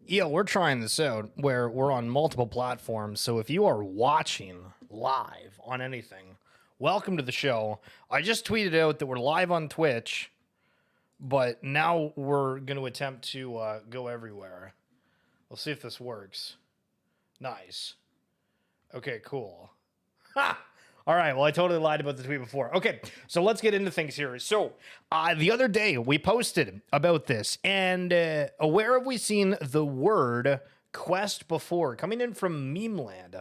Yeah, we're trying this out where we're on multiple platforms. So if you are watching live on anything, welcome to the show. I just tweeted out that we're live on Twitch, but now we're going to attempt to go everywhere. We'll see if this works. Nice. Okay, cool. Ha! All right, well, I totally lied about the tweet before. Okay, so let's get into things here. So, the other day we posted about this, and where have we seen the word quest before? Coming in from Meme Land.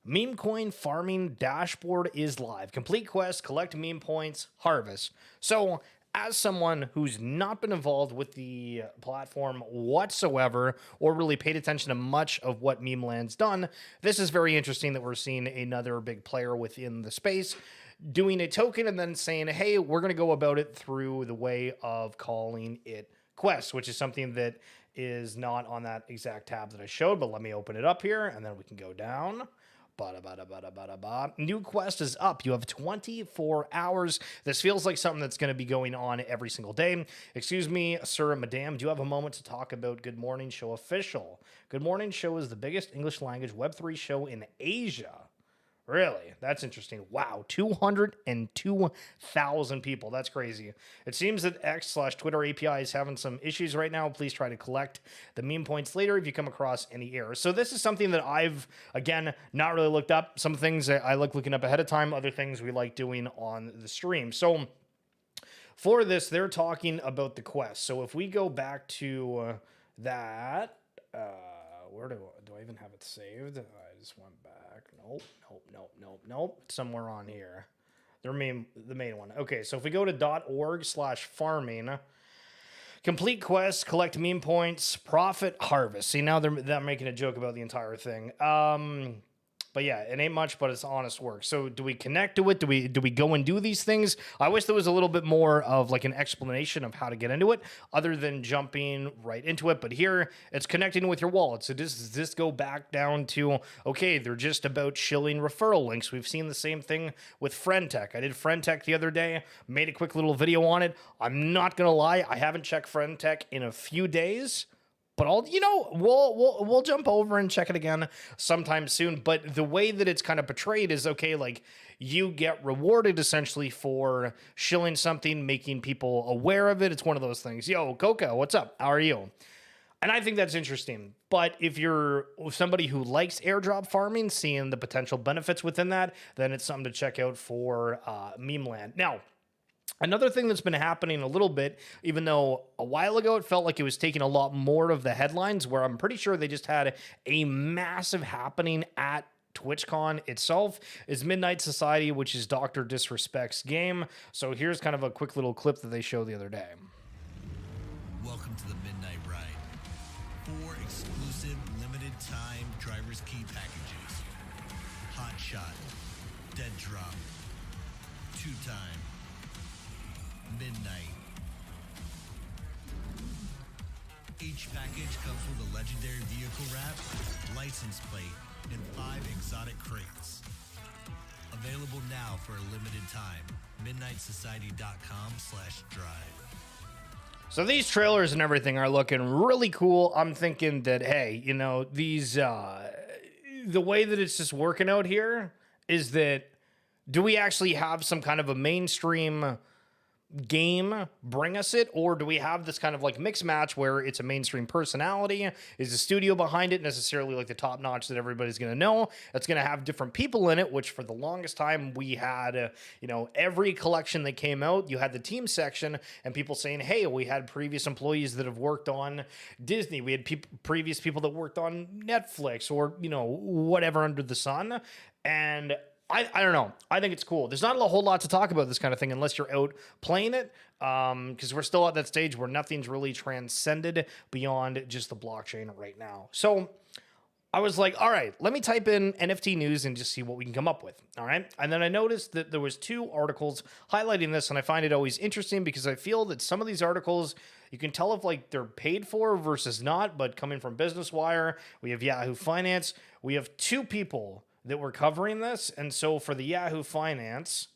Meme coin farming dashboard is live. Complete quest, collect meme points, harvest. So, as someone who's not been involved with the platform whatsoever or really paid attention to much of what Meme Land's done, this is very interesting that we're seeing another big player within the space doing a token and then saying, hey, we're going to go about it through the way of calling it quest, which is something that is not on that exact tab that I showed, but let me open it up here and then we can go down. New quest is up. You have 24 hours. This feels like something that's going to be going on every single day. Excuse me, sir, madam, do you have a moment to talk about Good Morning Show official? Good Morning Show is the biggest English language Web3 show in Asia. Really? That's interesting. Wow. 202,000 people. That's crazy. It seems that X/Twitter API is having some issues right now. Please try to collect the meme points later if you come across any errors. So this is something that I've, again, not really looked up. Some things I like looking up ahead of time. Other things we like doing on the stream. So for this, they're talking about the quest. So if we go back to that, where do I even have it saved? I just went back. Nope. Somewhere on here. The main one. Okay, so if we go to .org/farming, complete quests, collect meme points, profit, harvest. See, now they're making a joke about the entire thing. But yeah, it ain't much, but it's honest work. So do we connect to it? Do we go and do these things? I wish there was a little bit more of like an explanation of how to get into it other than jumping right into it. But here it's connecting with your wallet. So does this go back down to, okay, they're just about shilling referral links. We've seen the same thing with FriendTech. I did FriendTech the other day, made a quick little video on it. I'm not going to lie. I haven't checked FriendTech in a few days. But we'll jump over and check it again sometime soon. But the way that it's kind of portrayed is, okay, like you get rewarded essentially for shilling something, making people aware of it. It's one of those things. Yo, Coco, what's up? How are you? And I think that's interesting. But if you're somebody who likes airdrop farming, seeing the potential benefits within that, then it's something to check out for Meme Land. Now, another thing that's been happening a little bit, even though a while ago it felt like it was taking a lot more of the headlines, where I'm pretty sure they just had a massive happening at TwitchCon itself, is Midnight Society, which is Dr. Disrespect's game. So here's kind of a quick little clip that they showed the other day. Welcome to the Midnight Ride. 4 exclusive limited time driver's key packages. Hot Shot, Dead Drop, 2-Time, Midnight. Each package comes with a legendary vehicle wrap, license plate, and 5 exotic crates. Available now for a limited time. MidnightSociety.com/drive. So these trailers and everything are looking really cool. I'm thinking that, hey, these, the way that it's just working out here is that, do we actually have some kind of a mainstream game bring us it, or do we have this kind of like mixed match where it's a mainstream personality? Is the studio behind it necessarily like the top notch that everybody's going to know? It's going to have different people in it, which for the longest time we had, every collection that came out, you had the team section and people saying, hey, we had previous employees that have worked on Disney. We had previous people that worked on Netflix or, whatever under the sun. And I don't know. I think it's cool. There's not a whole lot to talk about this kind of thing unless you're out playing it, because we're still at that stage where nothing's really transcended beyond just the blockchain right now. So I was like, all right, let me type in NFT news and just see what we can come up with. All right. And then I noticed that there was 2 articles highlighting this, and I find it always interesting because I feel that some of these articles, you can tell if like they're paid for versus not, but coming from Business Wire, we have Yahoo Finance, we have 2 people that were covering this. And so for the Yahoo Finance,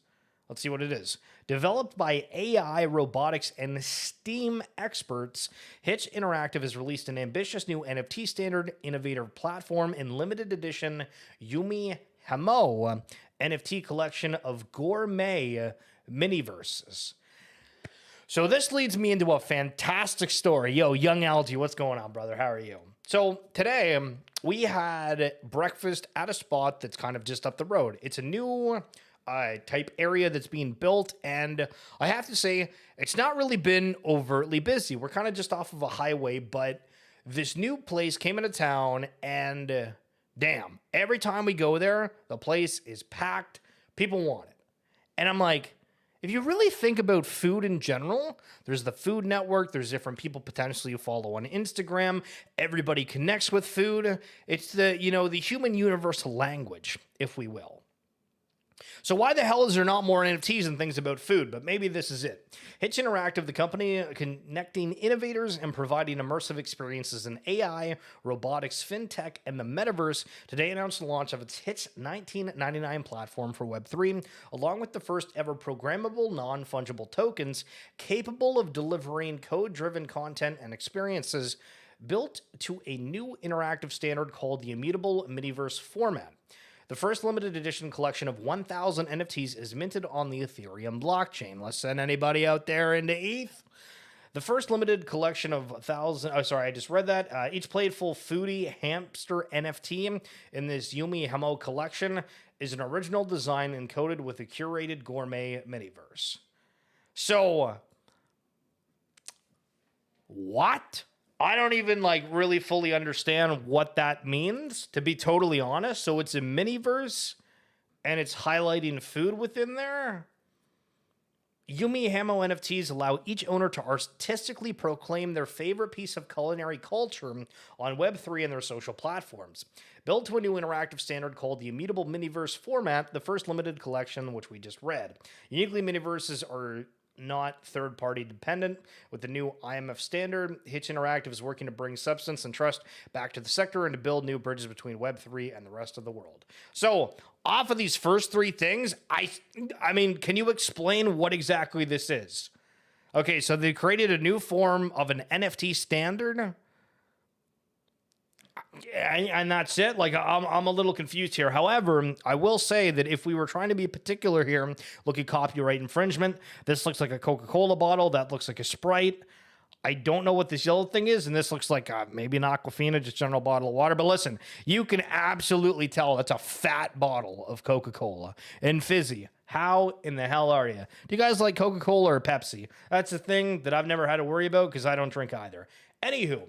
Let's see what it is. Developed by AI, robotics, and STEAM experts, Hitch Interactive has released an ambitious new NFT standard innovative platform in limited edition Yumi Hamo NFT collection of gourmet miniverses. So this leads me into a fantastic story. Yo, young Algie, what's going on, brother? How are you? So today we had breakfast at a spot that's kind of just up the road. It's a new type area that's being built, and I have to say it's not really been overtly busy. We're kind of just off of a highway, but this new place came into town, and damn, every time we go there, the place is packed. People want it. And I'm like, if you really think about food in general, there's the Food Network, there's different people potentially you follow on Instagram, everybody connects with food. It's the human universal language, if we will. So why the hell is there not more NFTs and things about food? But maybe this is it. Hitch Interactive, the company connecting innovators and providing immersive experiences in AI, robotics, fintech, and the metaverse, today announced the launch of its Hitch 1999 platform for Web3, along with the first ever programmable non-fungible tokens capable of delivering code-driven content and experiences built to a new interactive standard called the Immutable Miniverse format. The first limited edition collection of 1,000 NFTs is minted on the Ethereum blockchain. Let's send anybody out there into ETH. The first limited collection of 1,000... Oh, sorry, I just read that. Each playful foodie hamster NFT in this Yumi Hamo collection is an original design encoded with a curated gourmet miniverse. So, what? I don't even really fully understand what that means, to be totally honest. So it's a miniverse and it's highlighting food within there. Yumi Hamo NFTs allow each owner to artistically proclaim their favorite piece of culinary culture on Web3 and their social platforms. Built to a new interactive standard called the Immutable Miniverse format, the first limited collection, which we just read. Uniquely, miniverses are not third-party dependent. With the new IMF standard, Hitch Interactive is working to bring substance and trust back to the sector and to build new bridges between Web3 and the rest of the world. So, off of these first three things, I mean, can you explain what exactly this is? Okay, so they created a new form of an NFT standard, and that's it. I'm a little confused here. However, I will say that if we were trying to be particular here, look at copyright infringement. This looks like a Coca-Cola bottle. That looks like a Sprite. I don't know what this yellow thing is, and this looks like maybe an Aquafina, just general bottle of water. But listen, you can absolutely tell that's a fat bottle of Coca-Cola and fizzy. How in the hell are you? Do you guys like Coca-Cola or Pepsi? That's a thing that I've never had to worry about because I don't drink either. Anywho,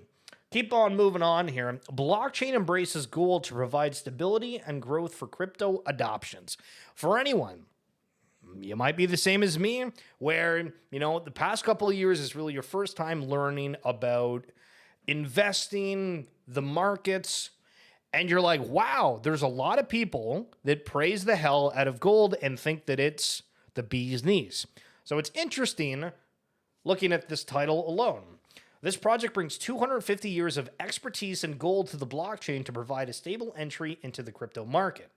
keep on moving on here. Blockchain embraces gold to provide stability and growth for crypto adoptions. For anyone, you might be the same as me, where, the past couple of years is really your first time learning about investing, the markets, and you're like, wow, there's a lot of people that praise the hell out of gold and think that it's the bee's knees. So it's interesting looking at this title alone. This project brings 250 years of expertise in gold to the blockchain to provide a stable entry into the crypto market.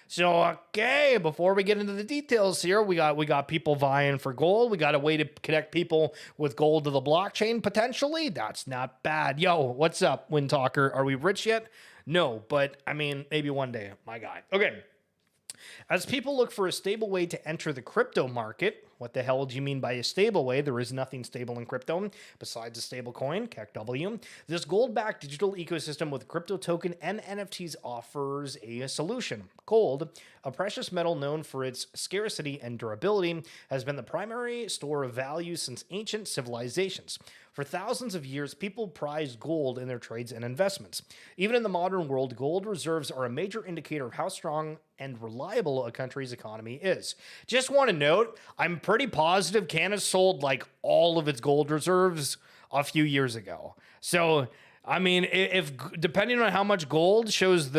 So, okay, before we get into the details here, we got people vying for gold. We got a way to connect people with gold to the blockchain, potentially. That's not bad. Yo, what's up, Wind Talker? Are we rich yet? No, but, maybe one day, my guy. Okay. As people look for a stable way to enter the crypto market, what the hell do you mean by a stable way? There is nothing stable in crypto besides a stable coin, KEKW. This gold-backed digital ecosystem with crypto token and NFTs offers a solution. Gold, a precious metal known for its scarcity and durability, has been the primary store of value since ancient civilizations. For thousands of years, people prized gold in their trades and investments. Even in the modern world, gold reserves are a major indicator of how strong and reliable a country's economy is. Just want to note, I'm pretty positive Canada sold all of its gold reserves a few years ago. So, if depending on how much gold shows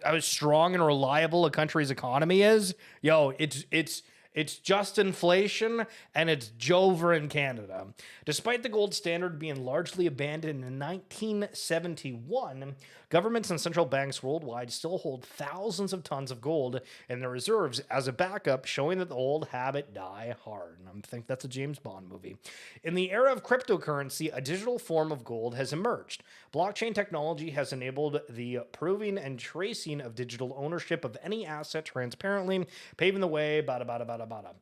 how strong and reliable a country's economy is, it's It's just inflation, and it's Jover in Canada. Despite the gold standard being largely abandoned in 1971, governments and central banks worldwide still hold thousands of tons of gold in their reserves as a backup, showing that the old habit die hard. And I think that's a James Bond movie. In the era of cryptocurrency, a digital form of gold has emerged. Blockchain technology has enabled the proving and tracing of digital ownership of any asset transparently, paving the way.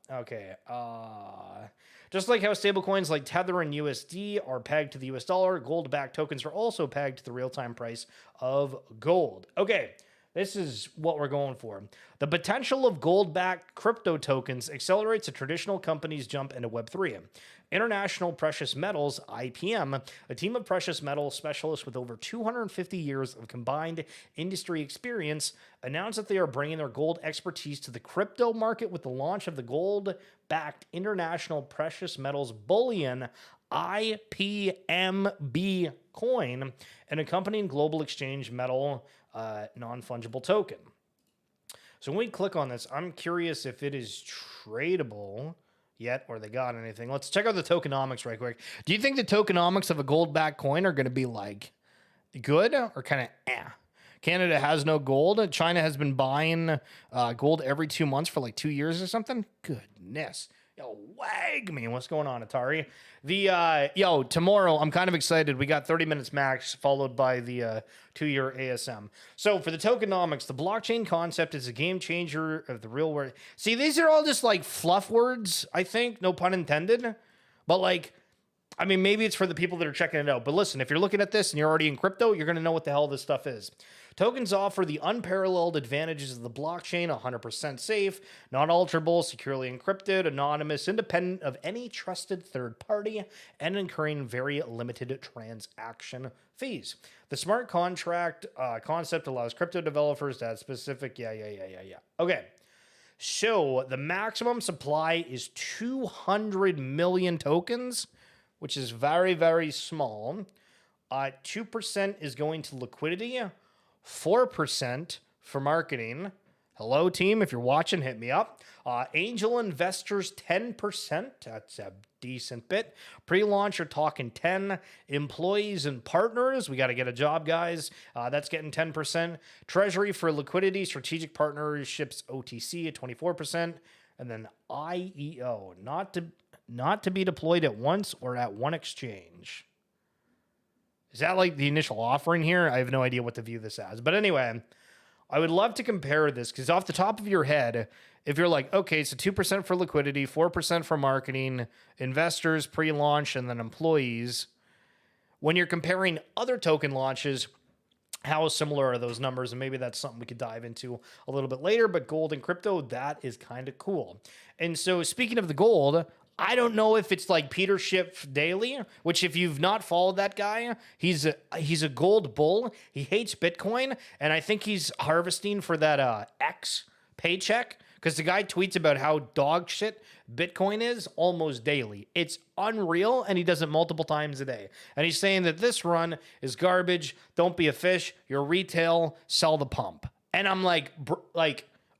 Okay. Just like how stablecoins like Tether and USD are pegged to the US dollar, gold-backed tokens are also pegged to the real-time price of gold. Okay. This is what we're going for. The potential of gold-backed crypto tokens accelerates a traditional company's jump into Web3. International Precious Metals, IPM, a team of precious metal specialists with over 250 years of combined industry experience, announced that they are bringing their gold expertise to the crypto market with the launch of the gold-backed International Precious Metals Bullion, IPMB coin, an accompanying global exchange metal non-fungible token. So when we click on this, I'm curious if it is tradable yet, or they got anything. Let's check out the tokenomics right quick. Do you think the tokenomics of a gold-backed coin are going to be like good or kind of Canada has no gold. China has been buying gold every 2 months for like 2 years or something. Goodness. Yo, wag me. What's going on, Atari? Tomorrow, I'm kind of excited. We got 30 minutes max, followed by the 2-year ASM. So for the tokenomics, the blockchain concept is a game changer of the real world. See, these are all just like fluff words, I think, no pun intended. But like, I mean, maybe it's for the people that are checking it out. But listen, if you're looking at this and you're already in crypto, you're going to know what the hell this stuff is. Tokens offer the unparalleled advantages of the blockchain, 100% safe, non-alterable, securely encrypted, anonymous, independent of any trusted third party, and incurring very limited transaction fees. The smart contract concept allows crypto developers to add specific, Okay. So the maximum supply is 200 million tokens, which is very, very small. 2% is going to liquidity, 4% for marketing. Hello, team. If you're watching, hit me up. Angel investors, 10%. That's a decent bit. Pre-launch, you're talking 10. Employees and partners, we got to get a job, guys. That's getting 10%. Treasury for liquidity, strategic partnerships, OTC at 24%. And then IEO, not to be deployed at once or at one exchange. Is that like the initial offering here? I have no idea what to view this as. But anyway, I would love to compare this because off the top of your head, if you're like, okay, so 2% for liquidity, 4% for marketing, investors, pre-launch, and then employees, when you're comparing other token launches, how similar are those numbers? And maybe that's something we could dive into a little bit later. But gold and crypto, that is kind of cool. And so speaking of the gold, I don't know if it's like Peter Schiff Daily, which if you've not followed that guy, he's a gold bull. He hates Bitcoin, and I think he's harvesting for that X paycheck because the guy tweets about how dog shit Bitcoin is almost daily. It's unreal, and he does it multiple times a day. And he's saying that this run is garbage. Don't be a fish. You're retail. Sell the pump. And I'm like,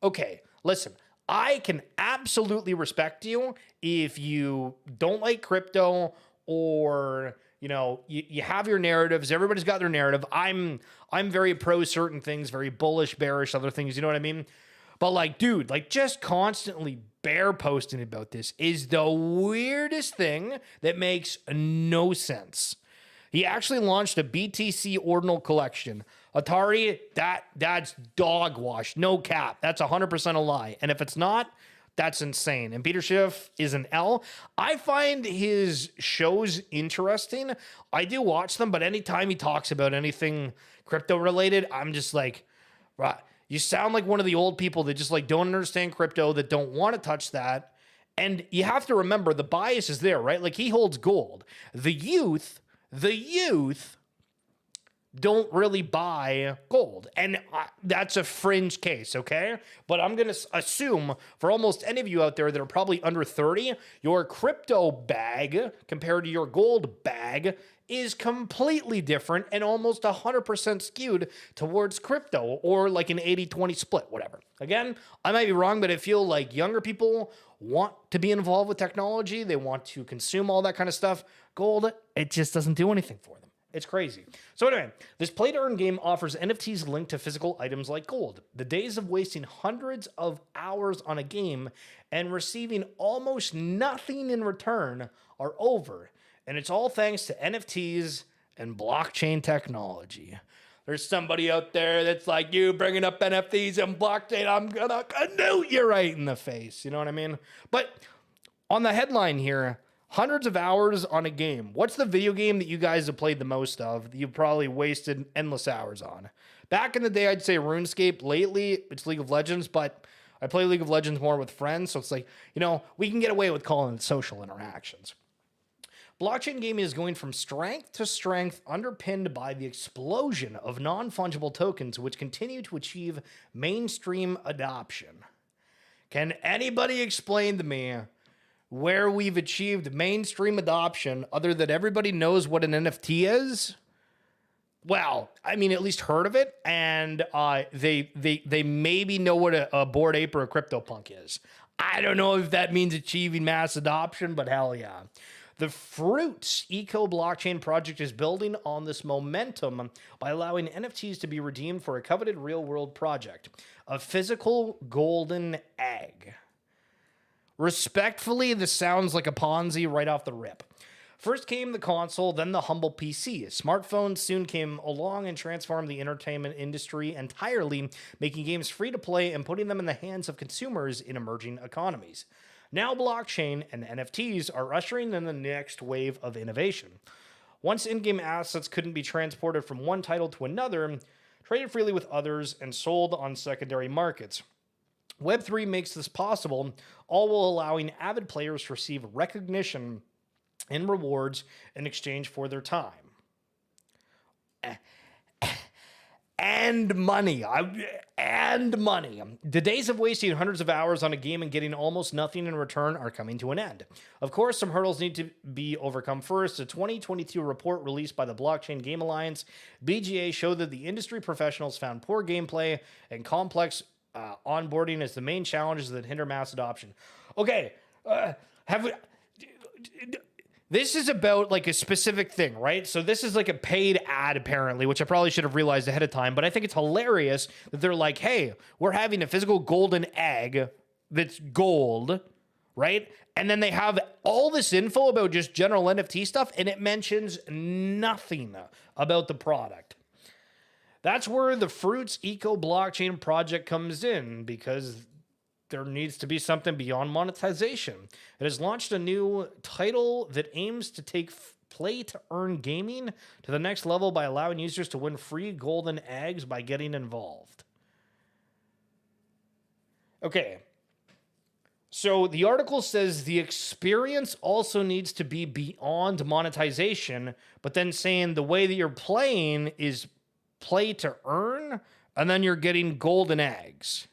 okay, listen. I can absolutely respect you if you don't like crypto or, you know, you have your narratives. Everybody's got their narrative. I'm very pro certain things, very bullish, bearish, other things. You know what I mean? But like, dude, like just constantly bear posting about this is the weirdest thing that makes no sense. He actually launched a BTC ordinal collection. Atari, that's dog wash. No cap. That's 100% a lie. And if it's not, that's insane. And Peter Schiff is an L. I find his shows interesting. I do watch them, but anytime he talks about anything crypto related, I'm just like, right. You sound like one of the old people that just like don't understand crypto, that don't want to touch that. And you have to remember the bias is there, right? Like he holds gold. The youth don't really buy gold. And that's a fringe case, okay? But I'm going to assume for almost any of you out there that are probably under 30, your crypto bag compared to your gold bag is completely different and almost 100% skewed towards crypto, or like an 80-20 split, whatever. Again, I might be wrong, but I feel like younger people want to be involved with technology. They want to consume all that kind of stuff. Gold, it just doesn't do anything for them. It's crazy. So anyway, this play to earn game offers NFTs linked to physical items like gold. The days of wasting hundreds of hours on a game and receiving almost nothing in return are over. And it's all thanks to NFTs and blockchain technology. There's somebody out there that's like, you bringing up NFTs and blockchain, I'm gonna canoe you right in the face. You know what I mean? But on the headline here, hundreds of hours on a game. What's the video game that you guys have played the most of that you've probably wasted endless hours on? Back in the day, I'd say RuneScape. Lately, it's League of Legends, but I play League of Legends more with friends, so it's like, we can get away with calling it social interactions. Blockchain gaming is going from strength to strength, underpinned by the explosion of non-fungible tokens, which continue to achieve mainstream adoption. Can anybody explain to me where we've achieved mainstream adoption other than everybody knows what an NFT is? Well, I mean, at least heard of it, and they maybe know what a Bored Ape or a CryptoPunk is. I don't know if that means achieving mass adoption, but hell yeah. The Fruits Eco Blockchain project is building on this momentum by allowing NFTs to be redeemed for a coveted real-world project, a physical golden egg. Respectfully, this sounds like a Ponzi right off the rip. First came the console, then the humble PC. Smartphones soon came along and transformed the entertainment industry entirely, making games free to play and putting them in the hands of consumers in emerging economies. Now blockchain and NFTs are ushering in the next wave of innovation. Once in-game assets couldn't be transported from one title to another, traded freely with others, and sold on secondary markets. Web3 makes this possible, all while allowing avid players to receive recognition and rewards in exchange for their time. And money. The days of wasting hundreds of hours on a game and getting almost nothing in return are coming to an end. Of course, some hurdles need to be overcome first. A 2022 report released by the Blockchain Game Alliance, BGA, showed that the industry professionals found poor gameplay and complex onboarding as the main challenges that hinder mass adoption. Okay, this is about like a specific thing, right? So this is like a paid ad apparently, which I probably should have realized ahead of time, but I think it's hilarious that they're like, hey, we're having a physical golden egg that's gold, right? And then they have all this info about just general NFT stuff, and it mentions nothing about the product. That's where the Fruits Eco Blockchain project comes in, because there needs to be something beyond monetization. It has launched a new title that aims to take play-to-earn gaming to the next level by allowing users to win free golden eggs by getting involved. Okay. So the article says the experience also needs to be beyond monetization, but then saying the way that you're playing is play-to-earn, and then you're getting golden eggs.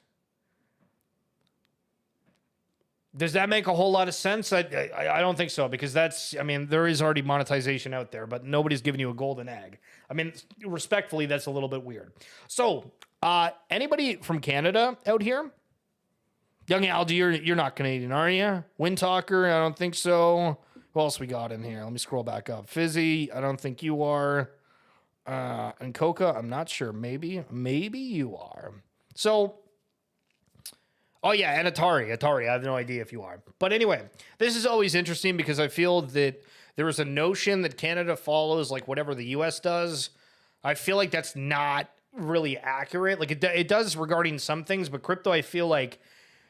Does that make a whole lot of sense? I don't think so, because there is already monetization out there, but nobody's giving you a golden egg. I mean, respectfully, that's a little bit weird. So, anybody from Canada out here? Young Aldi, you're not Canadian, are you? Windtalker, I don't think so. Who else we got in here? Let me scroll back up. Fizzy, I don't think you are. And Coca, I'm not sure. Maybe you are. So, oh yeah, and Atari, I have no idea if you are. But anyway, this is always interesting because I feel that there is a notion that Canada follows like whatever the US does. I feel like that's not really accurate. Like it does regarding some things, but crypto, I feel like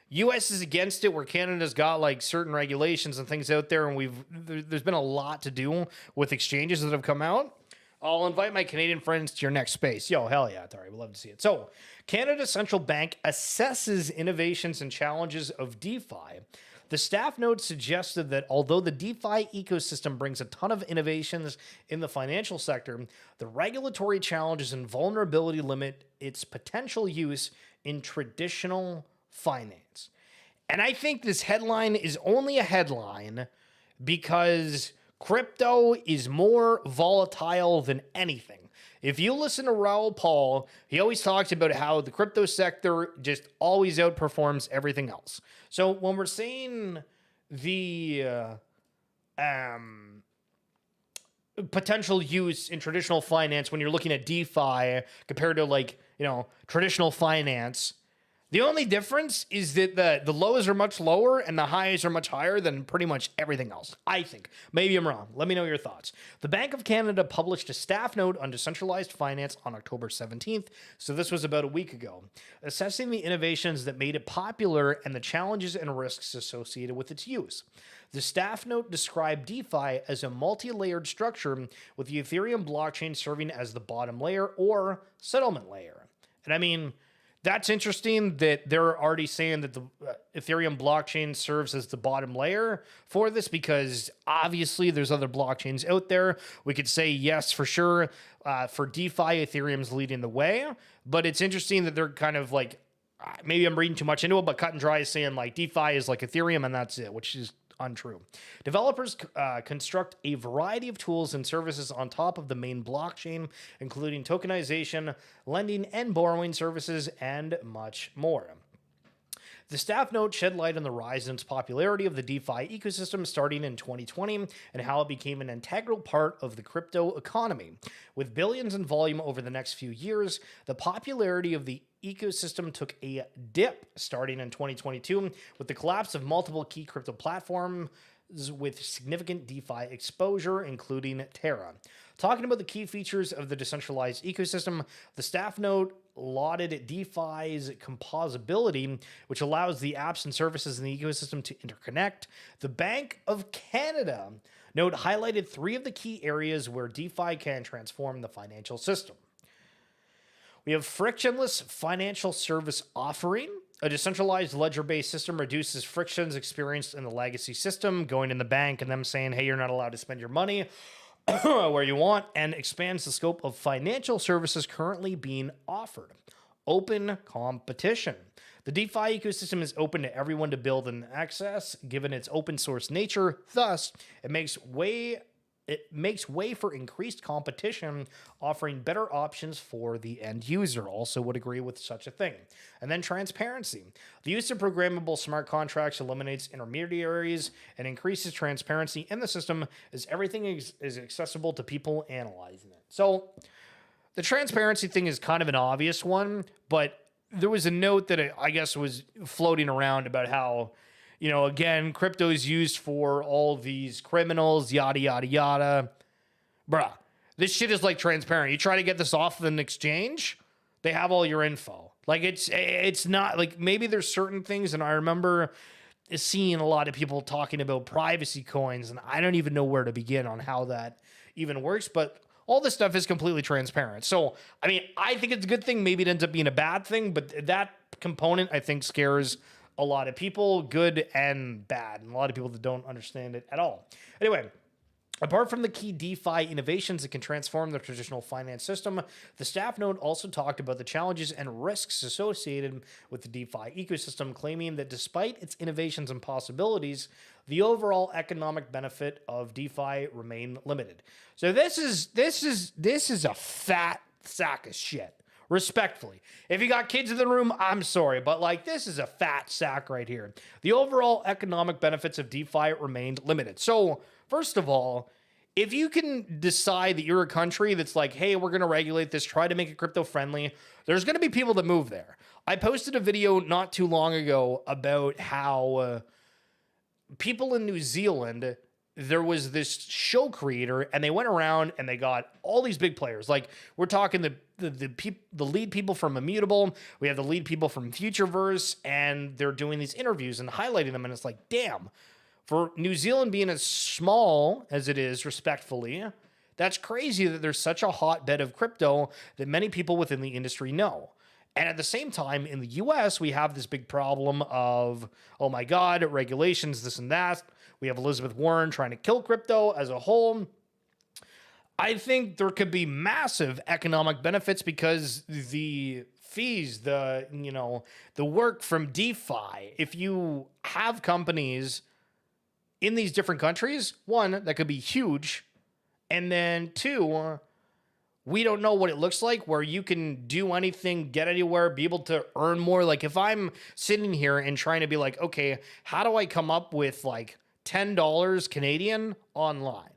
US is against it, where Canada's got like certain regulations and things out there, and there's been a lot to do with exchanges that have come out. I'll invite my Canadian friends to your next space. Yo, hell yeah, Atari. We'd love to see it. So, Canada's central bank assesses innovations and challenges of DeFi. The staff note suggested that although the DeFi ecosystem brings a ton of innovations in the financial sector, the regulatory challenges and vulnerability limit its potential use in traditional finance. And I think this headline is only a headline because Crypto is more volatile than anything. If you listen to Raoul Paul, he always talks about how the crypto sector just always outperforms everything else. So when we're saying the potential use in traditional finance, when you're looking at DeFi compared to traditional finance, the only difference is that the lows are much lower and the highs are much higher than pretty much everything else, I think. Maybe I'm wrong. Let me know your thoughts. The Bank of Canada published a staff note on decentralized finance on October 17th, so this was about a week ago, assessing the innovations that made it popular and the challenges and risks associated with its use. The staff note described DeFi as a multi-layered structure with the Ethereum blockchain serving as the bottom layer or settlement layer. And I mean, that's interesting that they're already saying that the Ethereum blockchain serves as the bottom layer for this, because obviously there's other blockchains out there. We could say yes, for sure. For DeFi, Ethereum's leading the way, but it's interesting that they're kind of like, maybe I'm reading too much into it, but cut and dry is saying like DeFi is like Ethereum and that's it, which is untrue. Developers construct a variety of tools and services on top of the main blockchain, including tokenization, lending and borrowing services, and much more. The staff note shed light on the rise in its popularity of the DeFi ecosystem starting in 2020 and how it became an integral part of the crypto economy. With billions in volume over the next few years, the popularity of the ecosystem took a dip starting in 2022 with the collapse of multiple key crypto platforms with significant DeFi exposure, including Terra. Talking about the key features of the decentralized ecosystem, the staff note lauded DeFi's composability, which allows the apps and services in the ecosystem to interconnect. The Bank of Canada note highlighted 3 of the key areas where DeFi can transform the financial system. We have frictionless financial service offering. A decentralized ledger-based system reduces frictions experienced in the legacy system, going in the bank and them saying, hey, you're not allowed to spend your money where you want, and expands the scope of financial services currently being offered. Open competition. The DeFi ecosystem is open to everyone to build and access, given its open source nature. Thus, it makes way for increased competition, offering better options for the end user. Also would agree with such a thing. And then transparency. The use of programmable smart contracts eliminates intermediaries and increases transparency in the system as everything is accessible to people analyzing it. So the transparency thing is kind of an obvious one, but there was a note that I guess was floating around about how, again, crypto is used for all these criminals, yada, yada, yada. Bruh, this shit is like transparent. You try to get this off of an exchange, they have all your info. Like, it's not like, maybe there's certain things, and I remember seeing a lot of people talking about privacy coins, and I don't even know where to begin on how that even works, but all this stuff is completely transparent. So, I mean, I think it's a good thing. Maybe it ends up being a bad thing, but that component, I think, scares a lot of people, good and bad, and a lot of people that don't understand it at all. Anyway, apart from the key DeFi innovations that can transform the traditional finance system, the staff note also talked about the challenges and risks associated with the DeFi ecosystem, claiming that despite its innovations and possibilities, the overall economic benefit of DeFi remain limited. So this is a fat sack of shit. Respectfully. If you got kids in the room, I'm sorry, but this is a fat sack right here. The overall economic benefits of DeFi remained limited. So, first of all, if you can decide that you're a country that's like, hey, we're going to regulate this, try to make it crypto friendly, there's going to be people that move there. I posted a video not too long ago about how people in New Zealand, there was this show creator and they went around and they got all these big players. Like, we're talking the lead people from Immutable. We have the lead people from Futureverse, and they're doing these interviews and highlighting them. And it's like, damn, for New Zealand being as small as it is, respectfully, that's crazy that there's such a hotbed of crypto that many people within the industry know. And at the same time, in the US, we have this big problem of, oh my God, regulations, this and that. We have Elizabeth Warren trying to kill crypto as a whole. I think there could be massive economic benefits because the fees, the work from DeFi, if you have companies in these different countries. One, that could be huge. And then two, we don't know what it looks like where you can do anything, get anywhere, be able to earn more. Like if I'm sitting here and trying to be like, okay, how do I come up with like $10 Canadian online?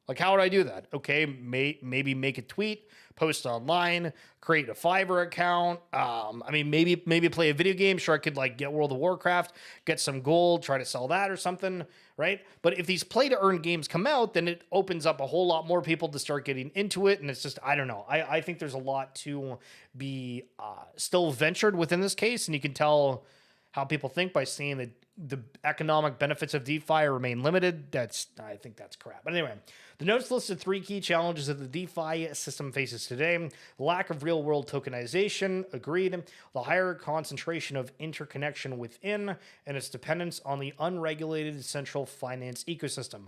Like, how would I do that? Okay, maybe make a tweet, post online, create a Fiverr account. I mean, maybe play a video game. Sure, I could like get World of Warcraft, get some gold, try to sell that or something, right? But if these play to earn games come out, then it opens up a whole lot more people to start getting into it. And it's just, I don't know. I think there's a lot to be still ventured within this case. And you can tell how people think by seeing that the economic benefits of DeFi remain limited. I think that's crap. But anyway, the notes listed 3 key challenges that the DeFi system faces today: the lack of real-world tokenization, agreed, the higher concentration of interconnection within, and its dependence on the unregulated central finance ecosystem.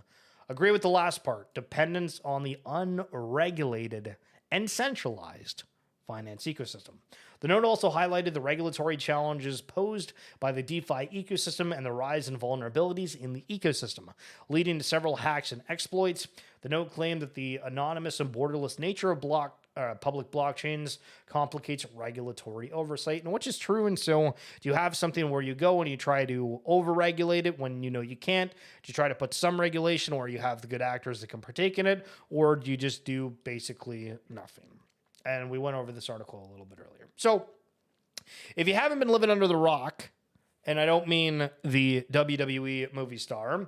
Agree with the last part, dependence on the unregulated and centralized finance ecosystem. The note also highlighted the regulatory challenges posed by the DeFi ecosystem and the rise in vulnerabilities in the ecosystem, leading to several hacks and exploits. The note claimed that the anonymous and borderless nature of public blockchains complicates regulatory oversight, and which is true. And so do you have something where you go and you try to overregulate it when you know you can't? Do you try to put some regulation where you have the good actors that can partake in it? Or do you just do basically nothing? And we went over this article a little bit earlier. So if you haven't been living under the rock, and I don't mean the WWE movie star,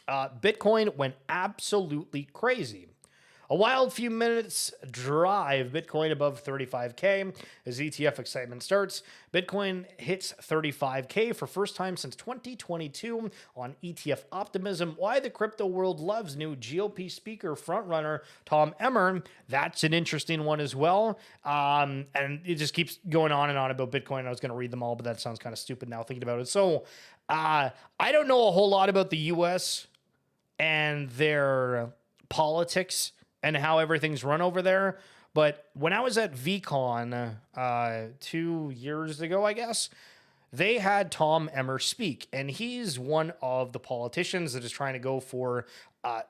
Bitcoin went absolutely crazy. A wild few minutes drive Bitcoin above 35K as ETF excitement starts. Bitcoin hits 35K for first time since 2022 on ETF optimism. Why the crypto world loves new GOP speaker frontrunner Tom Emmer. That's an interesting one as well. And it just keeps going on and on about Bitcoin. I was going to read them all, but that sounds kind of stupid now thinking about it. So I don't know a whole lot about the US and their politics and how everything's run over there. But when I was at VCon 2 years ago, I guess, they had Tom Emmer speak. And he's one of the politicians that is trying to go for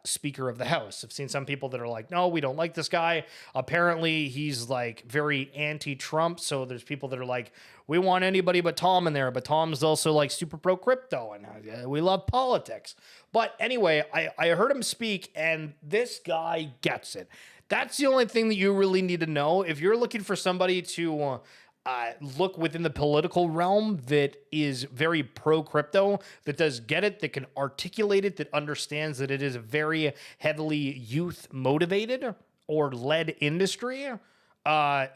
Speaker of the House. I've seen some people that are like, no, we don't like this guy. Apparently, he's like very anti-Trump. So there's people that are like, we want anybody but Tom in there. But Tom's also like super pro-crypto and we love politics. But anyway, I heard him speak and this guy gets it. That's the only thing that you really need to know. If you're looking for somebody to look within the political realm that is very pro-crypto, that does get it, that can articulate it, that understands that it is a very heavily youth-motivated or led industry,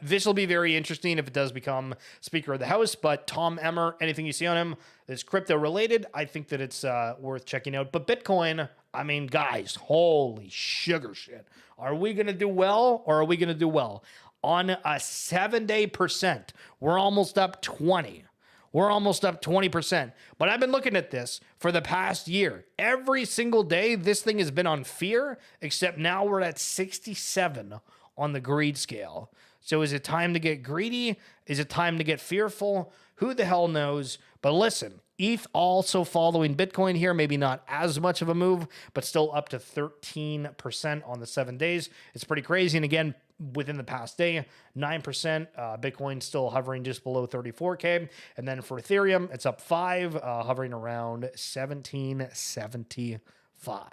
this will be very interesting if it does become Speaker of the House. But Tom Emmer, anything you see on him that's crypto-related, I think that it's worth checking out. But Bitcoin, I mean, guys, holy sugar shit. Are we going to do well or are we going to do well? On a 7-day percent, we're almost up 20. We're almost up 20%. But I've been looking at this for the past year. Every single day, this thing has been on fear, except now we're at 67 on the greed scale. So is it time to get greedy? Is it time to get fearful? Who the hell knows? But listen, ETH also following Bitcoin here, maybe not as much of a move, but still up to 13% on the 7 days. It's pretty crazy. And again, within the past day, 9%. Bitcoin still hovering just below 34K. And then for Ethereum, it's up 5, hovering around 1775.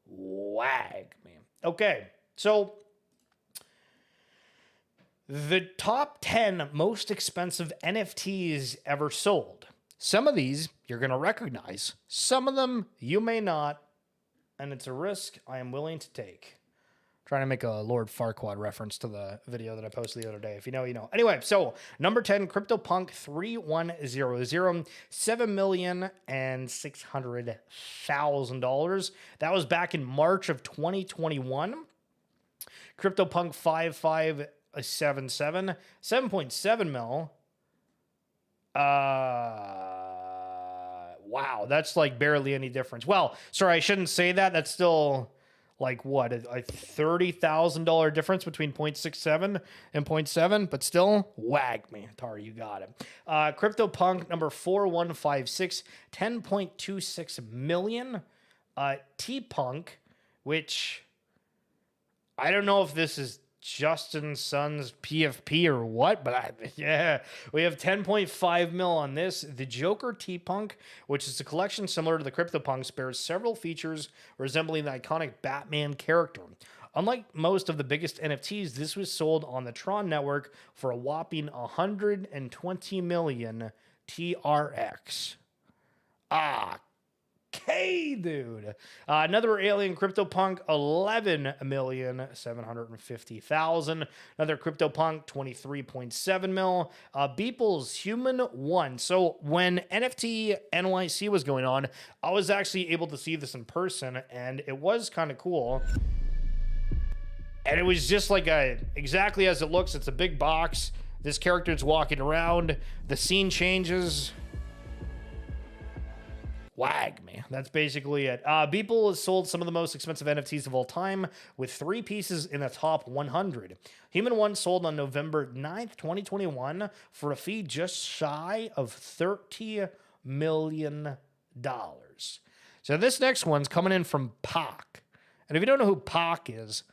Wag, man. Okay, so the top 10 most expensive NFTs ever sold. Some of these you're going to recognize. Some of them you may not. And it's a risk I am willing to take. Trying to make a Lord Farquaad reference to the video that I posted the other day. If you know, you know. Anyway, so number 10, CryptoPunk 3100, $7,600,000. That was back in March of 2021. CryptoPunk 5577, 7.7 mil. Wow, that's like barely any difference. Well, sorry, I shouldn't say that. That's still like what, a $30,000 difference between 0.67 and zero point 0.7, but still, wag me, Tar, you got it. CryptoPunk number 4156, 10.26 million. T-Punk, which I don't know if this is Justin Sun's PFP or what, but yeah, we have 10.5 mil on this. The Joker T-Punk, which is a collection similar to the CryptoPunks, bears several features resembling the iconic Batman character. Unlike most of the biggest NFTs, this was sold on the Tron network for a whopping 120 million TRX. Okay, dude. Another alien CryptoPunk, 11,750,000. Another CryptoPunk, 23.7 mil. Beeple's Human 1. So when NFT NYC was going on, I was actually able to see this in person, and it was kind of cool. And it was just like exactly as it looks. It's a big box. This character's walking around. The scene changes. Wag me. That's basically it. Beeple has sold some of the most expensive NFTs of all time, with 3 pieces in the top 100. Human 1 sold on November 9th, 2021 for a fee just shy of $30 million. So this next one's coming in from Pac. And if you don't know who Pac is,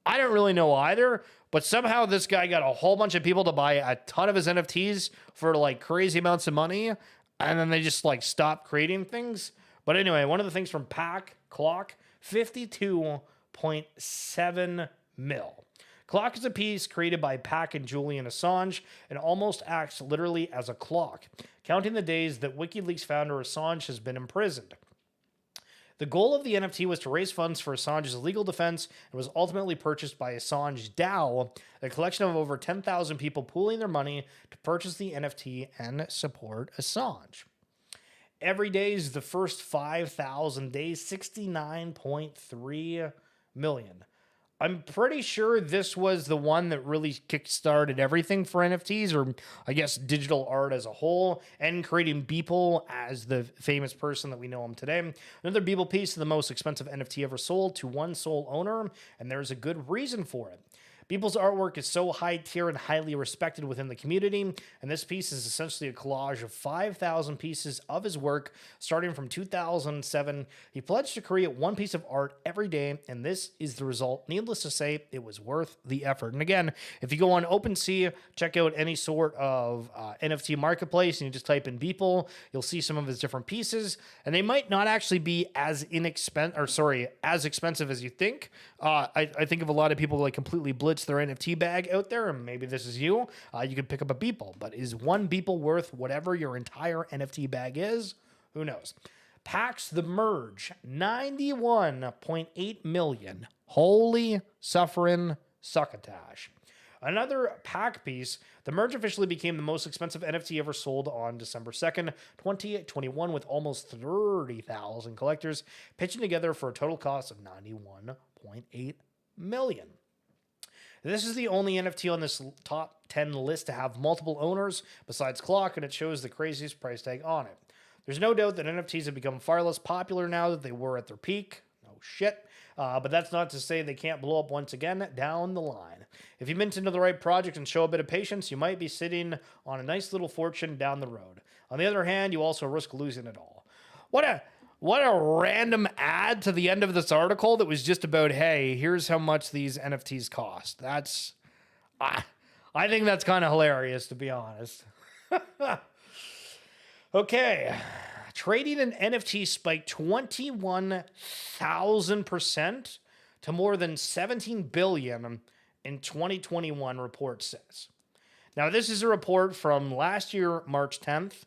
I don't really know either, but somehow this guy got a whole bunch of people to buy a ton of his NFTs for like crazy amounts of money. And then they just like stop creating things. But anyway, one of the things from Pac Clock, 52.7 mil. Clock is a piece created by Pac and Julian Assange and almost acts literally as a clock, counting the days that WikiLeaks founder Assange has been imprisoned. The goal of the NFT was to raise funds for Assange's legal defense and was ultimately purchased by Assange DAO, a collection of over 10,000 people pooling their money to purchase the NFT and support Assange. Every day is the first 5,000 days, 69.3 million. I'm pretty sure this was the one that really kickstarted everything for NFTs, or I guess digital art as a whole, and creating Beeple as the famous person that we know him today. Another Beeple piece, the most expensive NFT ever sold to one sole owner, and there's a good reason for it. Beeple's artwork is so high tier and highly respected within the community, and this piece is essentially a collage of 5,000 pieces of his work starting from 2007. He pledged to create one piece of art every day, and this is the result. Needless to say, it was worth the effort. And again, if you go on OpenSea, check out any sort of NFT marketplace, and you just type in Beeple, you'll see some of his different pieces, and they might not actually be as expensive as you think. I think of a lot of people like completely blitz their NFT bag out there, and maybe this is you. You could pick up a Beeple, but is one Beeple worth whatever your entire NFT bag is? Who knows? PAX The Merge, 91.8 million. Holy suffering succotash. Another pack piece, The Merge officially became the most expensive NFT ever sold on December 2nd, 2021, with almost 30,000 collectors pitching together for a total cost of 91.8 million. This is the only NFT on this top 10 list to have multiple owners besides Clock, and it shows the craziest price tag on it. There's no doubt that NFTs have become far less popular now that they were at their peak. No shit. But that's not to say they can't blow up once again down the line. If you mint into the right project and show a bit of patience, you might be sitting on a nice little fortune down the road. On the other hand, you also risk losing it all. What a random ad to the end of this article that was just about, hey, here's how much these NFTs cost. I think that's kind of hilarious, to be honest. Okay. Trading in NFT spiked 21,000% to more than 17 billion in 2021, report says. Now, this is a report from last year, March 10th.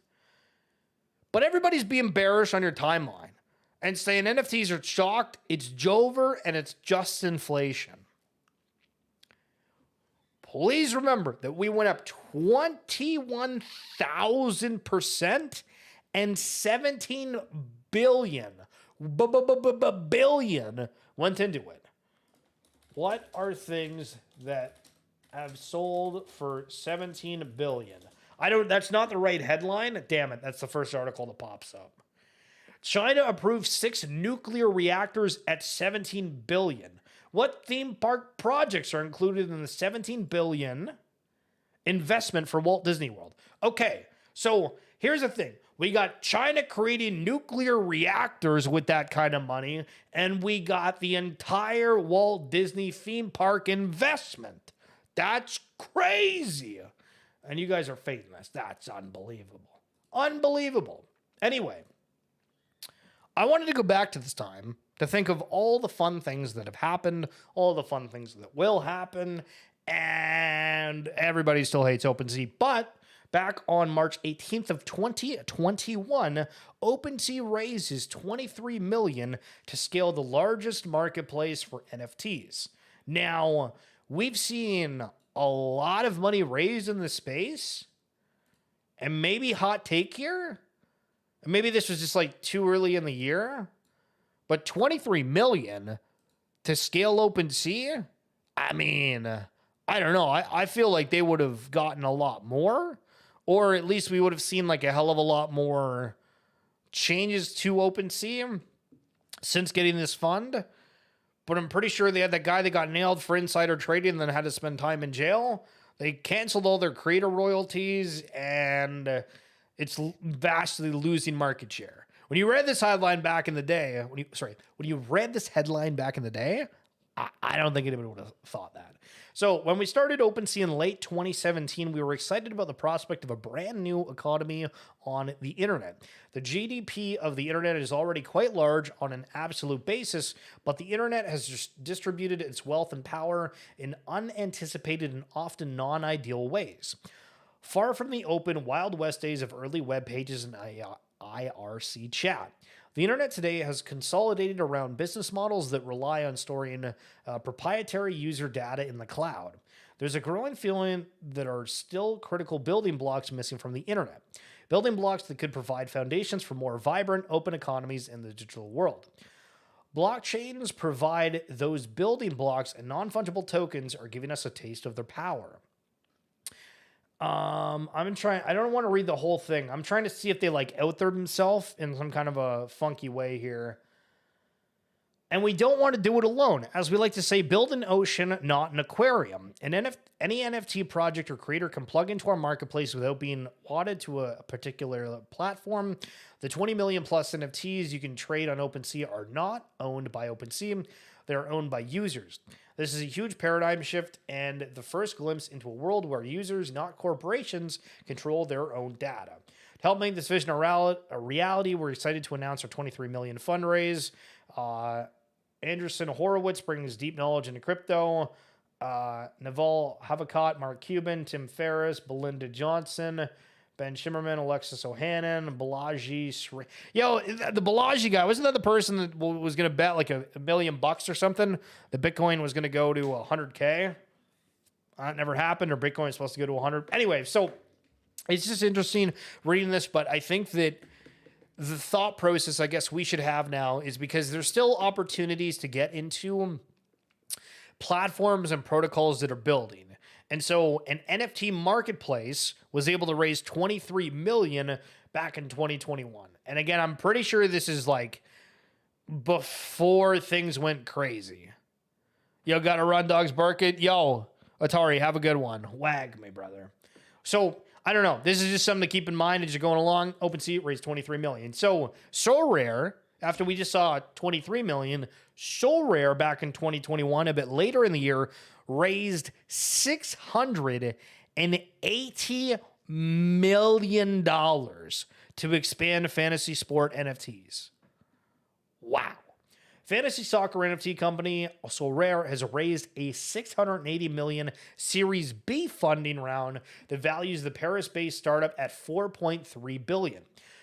But everybody's being bearish on your timeline and saying NFTs are shocked, it's Jover, and it's just inflation. Please remember that we went up 21,000% and 17 billion billion went into it. What are things that have sold for 17 billion? That's not the right headline. Damn it. That's the first article that pops up. China approved 6 nuclear reactors at 17 billion. What theme park projects are included in the 17 billion investment for Walt Disney World? Okay, so here's the thing. We got China creating nuclear reactors with that kind of money, and we got the entire Walt Disney theme park investment. That's crazy. And you guys are fading this. That's unbelievable. Unbelievable. Anyway, I wanted to go back to this time to think of all the fun things that have happened, all the fun things that will happen, and everybody still hates OpenSea, but back on March 18th of 2021, OpenSea raises $23 million to scale the largest marketplace for NFTs. Now, we've seen a lot of money raised in the space, and maybe hot take here, maybe this was just like too early in the year, but $23 million to scale OpenSea? I mean, I don't know. I feel like they would have gotten a lot more. Or at least we would have seen like a hell of a lot more changes to OpenSea since getting this fund. But I'm pretty sure they had that guy that got nailed for insider trading and then had to spend time in jail. They canceled all their creator royalties, and it's vastly losing market share. When you read this headline back in the day, when you read this headline back in the day, I don't think anybody would have thought that. So when we started OpenSea in late 2017, we were excited about the prospect of a brand new economy on the internet. The GDP of the internet is already quite large on an absolute basis, but the internet has just distributed its wealth and power in unanticipated and often non-ideal ways. Far from the open Wild West days of early web pages and IRC chat, the internet today has consolidated around business models that rely on storing proprietary user data in the cloud. There's a growing feeling that are still critical building blocks missing from the internet. Building blocks that could provide foundations for more vibrant, open economies in the digital world. Blockchains provide those building blocks, and non-fungible tokens are giving us a taste of their power. I don't want to read the whole thing. I'm trying to see if they like out there themselves in some kind of a funky way here. And we don't want to do it alone. As we like to say, build an ocean, not an aquarium. Any NFT project or creator can plug into our marketplace without being wadded to a particular platform. The 20 million plus NFTs you can trade on OpenSea are not owned by OpenSea. They're owned by users. This is a huge paradigm shift and the first glimpse into a world where users, not corporations, control their own data. To help make this vision a reality, we're excited to announce our $23 million fundraise. Andreessen Horowitz brings deep knowledge into crypto. Naval Havacott, Mark Cuban, Tim Ferriss, Belinda Johnson, Ben Shimmerman, Alexis Ohanian, Balaji. The Balaji guy, wasn't that the person that was going to bet like $1 million or something? The Bitcoin was going to go to 100K. That never happened, or Bitcoin is supposed to go to 100. Anyway, so it's just interesting reading this, but I think that the thought process I guess we should have now is because there's still opportunities to get into platforms and protocols that are building. And so an NFT marketplace was able to raise $23 million back in 2021. And again, I'm pretty sure this is like before things went crazy. Yo, gotta run, dogs bark it. Yo, Atari, have a good one. Wag me, brother. So I don't know. This is just something to keep in mind as you're going along. OpenSea raised $23 million. So Rare, after we just saw $23 million, Rare back in 2021, a bit later in the year, raised $680 million to expand fantasy sport NFTs. Wow. Fantasy soccer NFT company Rare has raised a $680 million Series B funding round that values the Paris-based startup at $4.3 billion.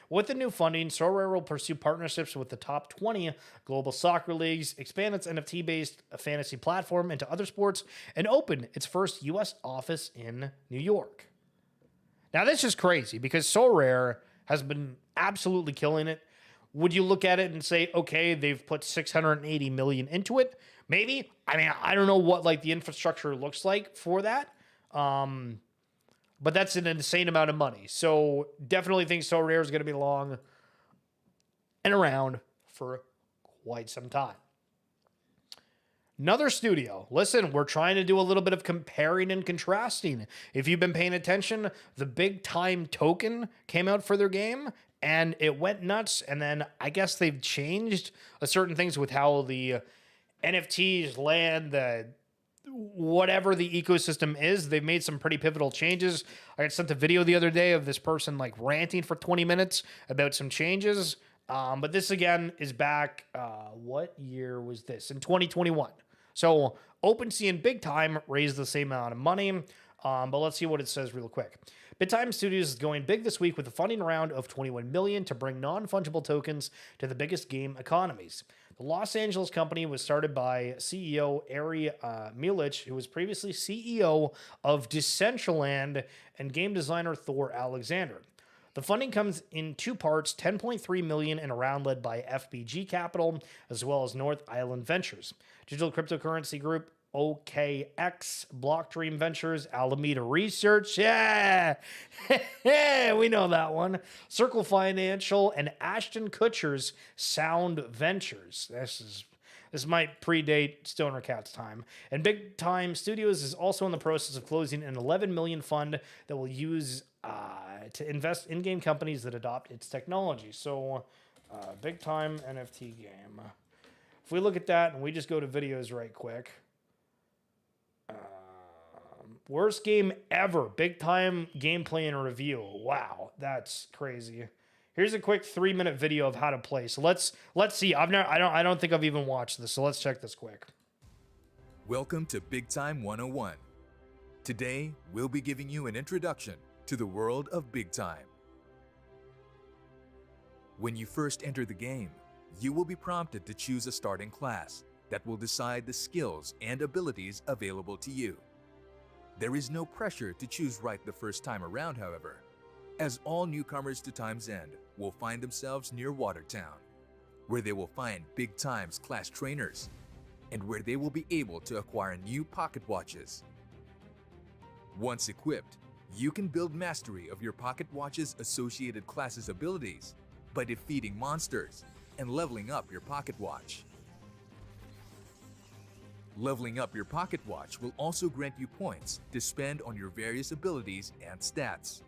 With the new funding, Rare will pursue partnerships with the top 20 global soccer leagues, expand its NFT-based fantasy platform into other sports, and open its first U.S. office in New York. Now, this is crazy because Rare has been absolutely killing it. Would you look at it and say, okay, they've put $680 million into it? Maybe. I mean, I don't know what like the infrastructure looks like for that. But that's an insane amount of money. So definitely think Rare is going to be long. and around for quite some time. Another studio. Listen, we're trying to do a little bit of comparing and contrasting. If you've been paying attention, the Big Time token came out for their game and it went nuts. And then I guess they've changed certain things with how the NFTs land, the whatever the ecosystem is. They've made some pretty pivotal changes. I got sent a video the other day of this person like ranting for 20 minutes about some changes. But this again is back. What year was this? In 2021. So OpenSea and Big Time raised the same amount of money. But let's see what it says real quick. Big Time Studios is going big this week with a funding round of $21 million to bring non-fungible tokens to the biggest game economies. The Los Angeles company was started by CEO Ari Milich, who was previously CEO of Decentraland, and game designer Thor Alexander. The funding comes in two parts, $10.3 million in a round led by FBG Capital, as well as North Island Ventures, digital cryptocurrency group OKX, Block Dream Ventures, Alameda Research, yeah, we know that one, Circle Financial, and Ashton Kutcher's Sound Ventures. This might predate Stoner Cat's time. And Big Time Studios is also in the process of closing an $11 million fund that will use to invest in game companies that adopt its technology. So, Big Time NFT game. If we look at that and we just go to videos right quick. Worst game ever. Big Time gameplay and review. Wow, that's crazy. Here's a quick 3-minute video of how to play. So let's see. I don't think I've even watched this. So let's check this quick. Welcome to Big Time 101. Today, we'll be giving you an introduction to the world of Big Time. When you first enter the game, you will be prompted to choose a starting class that will decide the skills and abilities available to you. There is no pressure to choose right the first time around, however, as all newcomers to Time's End will find themselves near Watertown, where they will find Big Time's class trainers, and where they will be able to acquire new pocket watches. Once equipped, you can build mastery of your pocket watch's associated classes' abilities by defeating monsters and leveling up your pocket watch. Leveling up your pocket watch will also grant you points to spend on your various abilities and stats.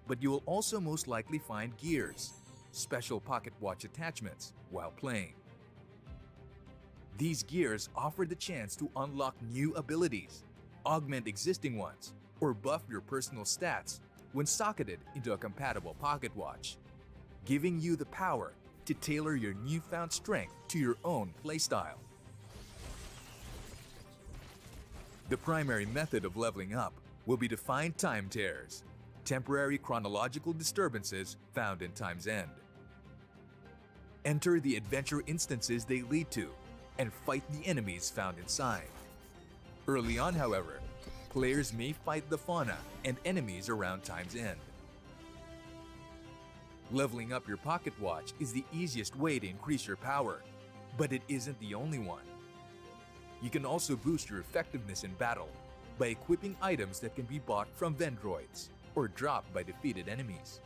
But you will also most likely find gears, special pocket watch attachments, while playing. These gears offer the chance to unlock new abilities, augment existing ones, or buff your personal stats when socketed into a compatible pocket watch, giving you the power to tailor your newfound strength to your own playstyle. The primary method of leveling up will be to find time tears, temporary chronological disturbances found in Time's End. Enter the adventure instances they lead to and fight the enemies found inside. Early on, however, players may fight the fauna and enemies around Time's End. Leveling up your pocket watch is the easiest way to increase your power, but it isn't the only one. You can also boost your effectiveness in battle by equipping items that can be bought from Vendroids or dropped by defeated enemies.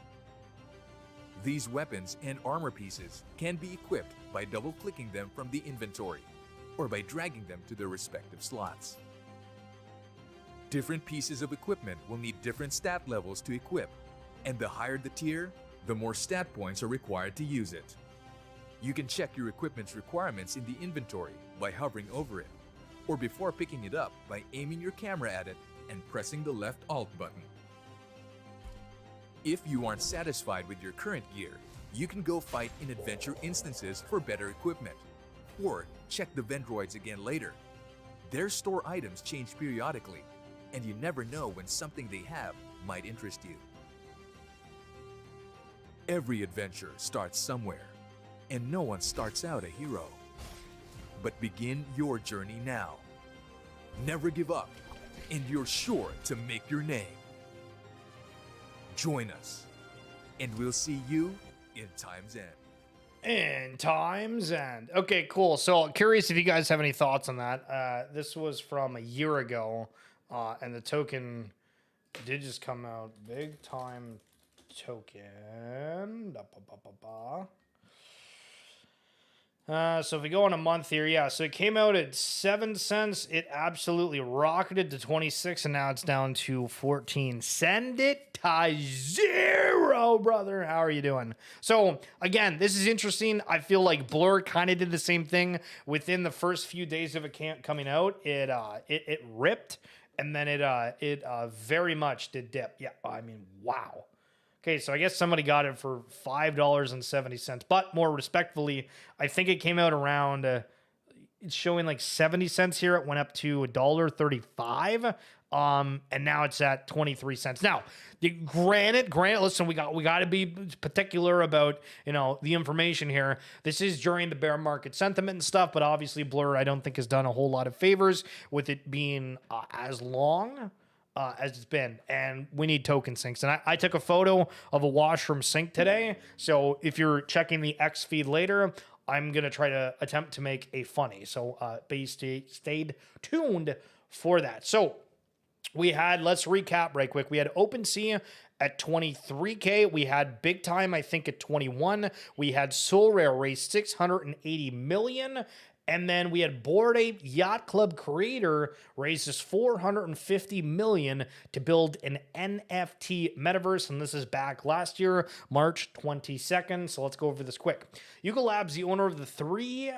These weapons and armor pieces can be equipped by double-clicking them from the inventory or by dragging them to their respective slots. Different pieces of equipment will need different stat levels to equip, and the higher the tier, the more stat points are required to use it. You can check your equipment's requirements in the inventory by hovering over it, or before picking it up by aiming your camera at it and pressing the left Alt button. If you aren't satisfied with your current gear, you can go fight in adventure instances for better equipment, or check the Vendroids again later. Their store items change periodically, and you never know when something they have might interest you. Every adventure starts somewhere, and no one starts out a hero. But begin your journey now. Never give up, and you're sure to make your name. Join us, and we'll see you in Time's End. In Time's End. Okay, cool. So curious if you guys have any thoughts on that. This was from a year ago, and the token did just come out. Big Time token. So if we go on a month here, yeah, so it came out at 7 cents. It absolutely rocketed to 26, and now it's down to 14. Send it to zero, brother. How are you doing? So again, this is interesting. I feel like Blur kind of did the same thing within the first few days of it coming out. It ripped, and then it very much did dip. Yeah, I mean, wow. Okay, so I guess somebody got it for $5.70, but more respectfully, I think it came out around, it's showing like 70 cents here. It went up to $1.35, and now it's at 23 cents. Now, granted, listen, we got to be particular about, the information here. This is during the bear market sentiment and stuff, but obviously Blur, I don't think has done a whole lot of favors with it being as long as it's been, and we need token sinks. And I took a photo of a washroom sink today, so if you're checking the X feed later, I'm going to try to attempt to make a funny. So stayed tuned for that. So we had, let's recap right quick. We had OpenSea at 23K. We had Big Time, I think, at 21. We had Soul Rare raise 680 million. And then we had Bored Ape Yacht Club creator raises 450 million to build an NFT metaverse, and this is back last year, March 22nd. So let's go over this quick. Yuga Labs, the owner of three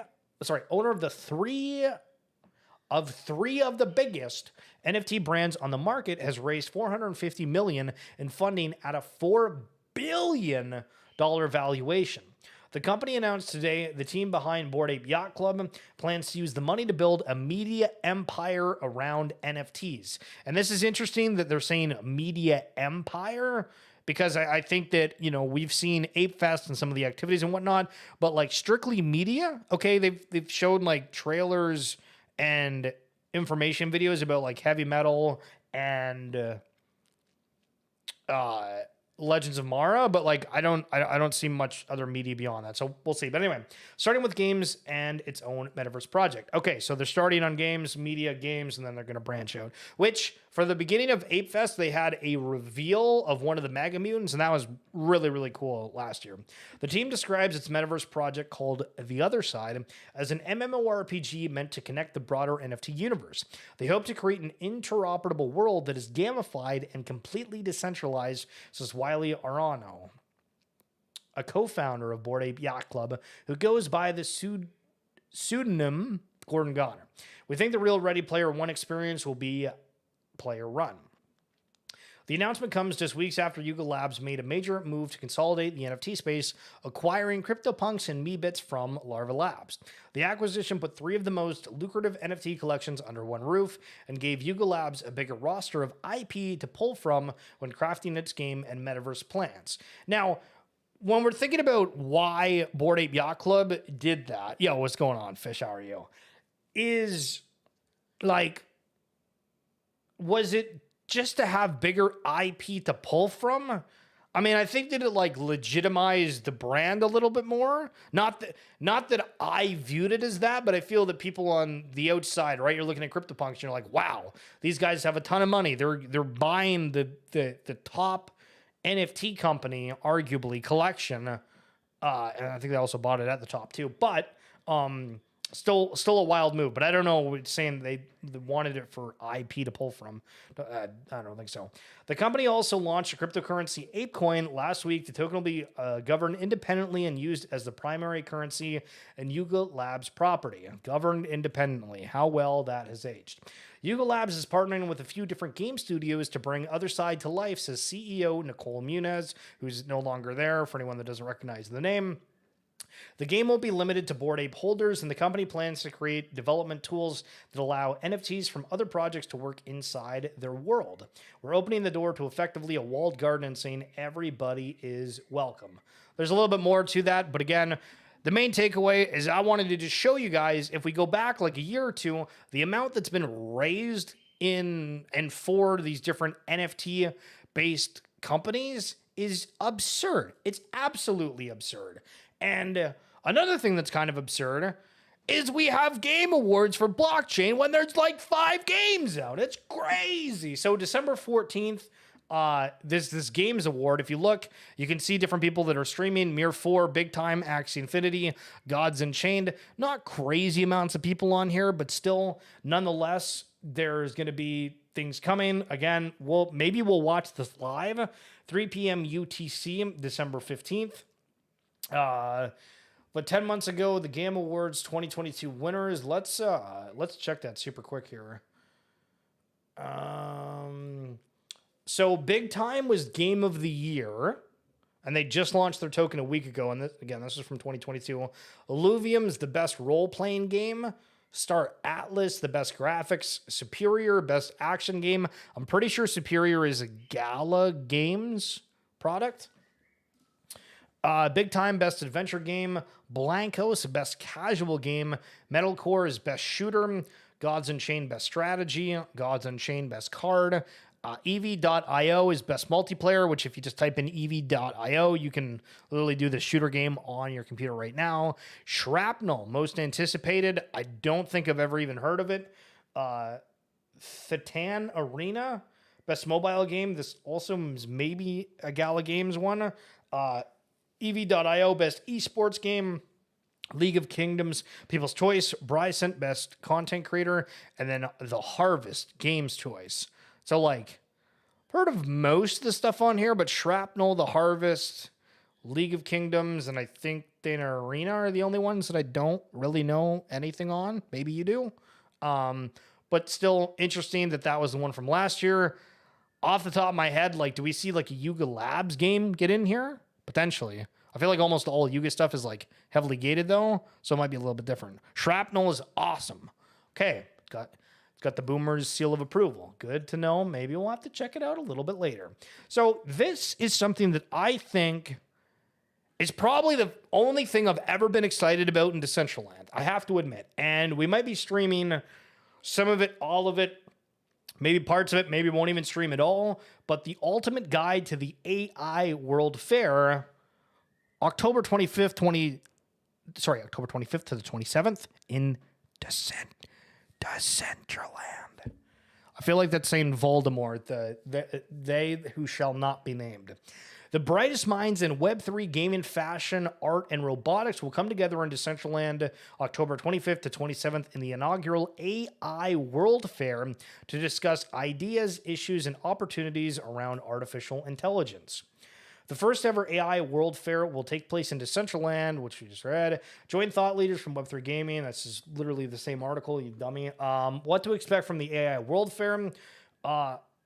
of the biggest NFT brands on the market, has raised 450 million in funding at a $4 billion valuation. The company announced today the team behind Bored Ape Yacht Club plans to use the money to build a media empire around NFTs. And this is interesting that they're saying media empire, because I think that, we've seen Ape Fest and some of the activities and whatnot, but like strictly media, okay, they've shown like trailers and information videos about like heavy metal and Legends of Mara, but like I don't see much other media beyond that. So we'll see. But anyway, starting with games and its own metaverse project. Okay, so they're starting on games, media, games, and then they're going to branch out. Which for the beginning of Ape Fest, they had a reveal of one of the Mega Mutants, and that was really, really cool last year. The team describes its metaverse project called The Other Side as an MMORPG meant to connect the broader NFT universe. They hope to create an interoperable world that is gamified and completely decentralized, says Wiley Arano, a co-founder of Bored Ape Yacht Club, who goes by the pseudonym Gordon Goner. We think the real Ready Player One experience will be player run. The announcement comes just weeks after Yuga Labs made a major move to consolidate the NFT space, acquiring CryptoPunks and Meebits from Larva Labs. The acquisition put three of the most lucrative NFT collections under one roof and gave Yuga Labs a bigger roster of IP to pull from when crafting its game and metaverse plans. Now, when we're thinking about why Bored Ape Yacht Club did that, yo, what's going on, Fish? How are you? Is like, was it just to have bigger IP to pull from? I mean, I think that it like legitimized the brand a little bit more. Not that I viewed it as that, but I feel that people on the outside, right? You're looking at CryptoPunks, and you're like, wow, these guys have a ton of money. They're buying the top NFT company, arguably, collection. And I think they also bought it at the top too. But still a wild move. But I don't know. It's saying they wanted it for IP to pull from. I don't think so. The company also launched a cryptocurrency ApeCoin last week. The token will be governed independently and used as the primary currency in Yuga Labs property. Governed independently. How well that has aged. Yuga Labs is partnering with a few different game studios to bring Other Side to life, says CEO Nicole Muniz, who's no longer there for anyone that doesn't recognize the name. The game won't be limited to Bored Ape holders, and the company plans to create development tools that allow NFTs from other projects to work inside their world. We're opening the door to effectively a walled garden and saying everybody is welcome. There's a little bit more to that, but again, the main takeaway is I wanted to just show you guys, if we go back like a year or two, the amount that's been raised in and for these different NFT-based companies is absurd. It's absolutely absurd. And another thing that's kind of absurd is we have game awards for blockchain when there's like 5 games out. It's crazy. So December 14th, this games award. If you look, you can see different people that are streaming. Mir 4, Big Time, Axie Infinity, Gods Unchained. Not crazy amounts of people on here, but still, nonetheless, there's going to be things coming. Again, maybe we'll watch this live, 3 p.m. UTC, December 15th. But 10 months ago, the Game Awards 2022 winners. Let's check that super quick here. So Big Time was Game of the Year, and they just launched their token a week ago. And this is from 2022. Illuvium's the best role-playing game. Star Atlas, the best graphics. Superior, best action game. I'm pretty sure Superior is a Gala Games product. Big Time, best adventure game. Blancos, best casual game. Metalcore is best shooter. Gods Unchained, best strategy. Gods Unchained, best card. EV.io is best multiplayer, which if you just type in EV.io, you can literally do the shooter game on your computer right now. Shrapnel, most anticipated. I don't think I've ever even heard of it. Thitan Arena, best mobile game. This also is maybe a Gala Games one. EV.io, best esports game. League of Kingdoms, People's Choice. Bryson, best content creator. And then The Harvest, Games Choice. So, like, heard of most of the stuff on here, but Shrapnel, The Harvest, League of Kingdoms, and I think Dana Arena are the only ones that I don't really know anything on. Maybe you do. But still interesting that was the one from last year. Off the top of my head, like, do we see, like, a Yuga Labs game get in here? Potentially. I feel like almost all Yuga stuff is, like, heavily gated, though, so it might be a little bit different. Shrapnel is awesome. Okay, it's got the Boomer's seal of approval. Good to know. Maybe we'll have to check it out a little bit later. So this is something that I think is probably the only thing I've ever been excited about in Decentraland. I have to admit. And we might be streaming some of it, all of it, maybe parts of it, maybe won't even stream at all. But the ultimate guide to the AI World Fair, October 25th to the 27th in Decentraland. I feel like that's saying Voldemort, they who shall not be named. The brightest minds in Web3 gaming, fashion, art, and robotics will come together in Decentraland October 25th to 27th in the inaugural AI World Fair to discuss ideas, issues, and opportunities around artificial intelligence. The first ever AI World Fair will take place in Decentraland, which we just read. Join thought leaders from Web3 Gaming. That's just literally the same article, you dummy. What to expect from the AI World Fair.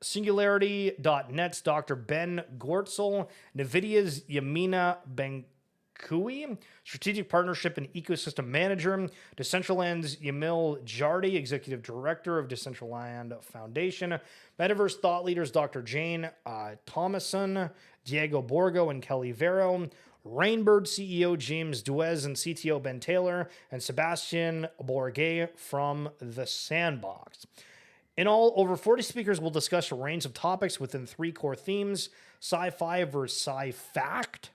Singularity.net's Dr. Ben Gortzel. NVIDIA's Yamina Benkui. Strategic Partnership and Ecosystem Manager. Decentraland's Yamil Jardi, Executive Director of Decentraland Foundation. Metaverse thought leaders Dr. Jane Thomason, Diego Borgo, and Kelly Vero. Rainbird CEO James Duez and CTO Ben Taylor, and Sebastian Bourget from The Sandbox. In all, over 40 speakers will discuss a range of topics within 3 core themes: sci-fi versus sci-fact,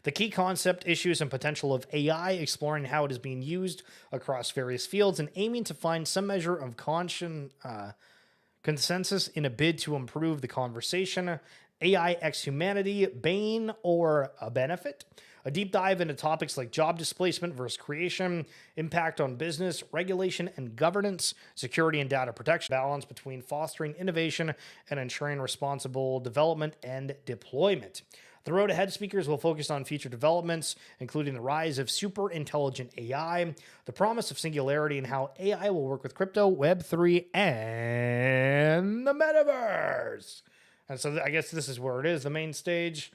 the key concept, issues, and potential of AI, exploring how it is being used across various fields, and aiming to find some measure of consensus in a bid to improve the conversation. AI x humanity, bane or a benefit. A deep dive into topics like job displacement versus creation, impact on business, regulation and governance, security and data protection, balance between fostering innovation and ensuring responsible development and deployment. The road ahead speakers will focus on future developments, including the rise of super intelligent AI, the promise of singularity, and how AI will work with crypto, Web3, and the metaverse. And so I guess this is where it is, the main stage.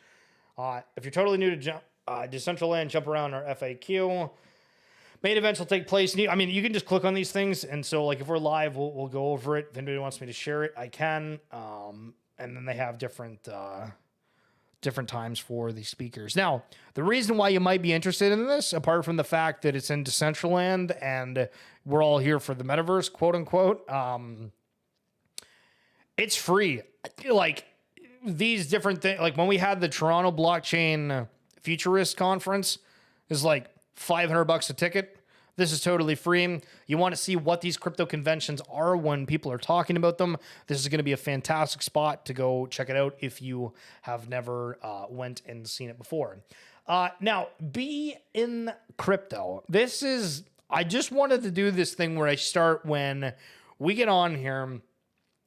If you're totally new to Decentraland, jump around our FAQ. Main events will take place. I mean, you can just click on these things. And so, like, if we're live, we'll go over it. If anybody wants me to share it, I can. And then they have different times for the speakers. Now, the reason why you might be interested in this, apart from the fact that it's in Decentraland and we're all here for the metaverse, quote unquote, it's free. Like, these different things, like when we had the Toronto Blockchain Futurist Conference, is like $500 a ticket. This is totally free. You want to see what these crypto conventions are when people are talking about them. This is going to be a fantastic spot to go check it out if you have never went and seen it before. Now, be in crypto. I just wanted to do this thing where I start when we get on here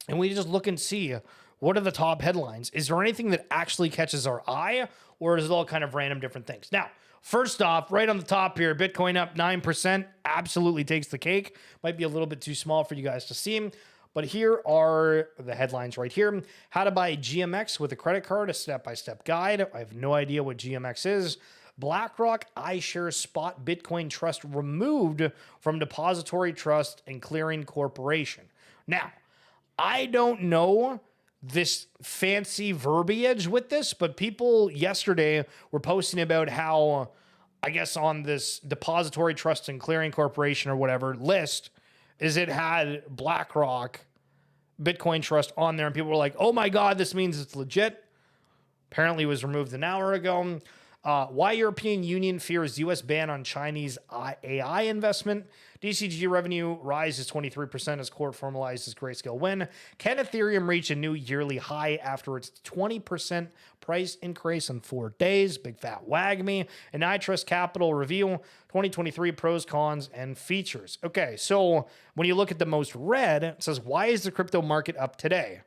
and we just look and see what are the top headlines. Is there anything that actually catches our eye, or is it all kind of random different things? Now, first off, right on the top here, Bitcoin up 9%, absolutely takes the cake. Might be a little bit too small for you guys to see, but here are the headlines right here. How to buy GMX with a credit card, a step-by-step guide. I have no idea what GMX is. BlackRock iShares Spot Bitcoin Trust removed from Depository Trust and Clearing Corporation. Now, I don't know this fancy verbiage with this, but people yesterday were posting about how, I guess on this Depository Trust and Clearing Corporation or whatever list, is it had BlackRock Bitcoin Trust on there, and people were like, oh my God, this means it's legit. Apparently it was removed an hour ago. Why European Union fears U.S. ban on Chinese AI investment. DCG revenue rises 23% as court formalizes grayscale win. Can Ethereum reach a new yearly high after its 20% price increase in 4 days? Big fat wag me. And I Trust Capital review 2023 pros, cons, and features. Okay, so when you look at the most read, it says, why is the crypto market up today?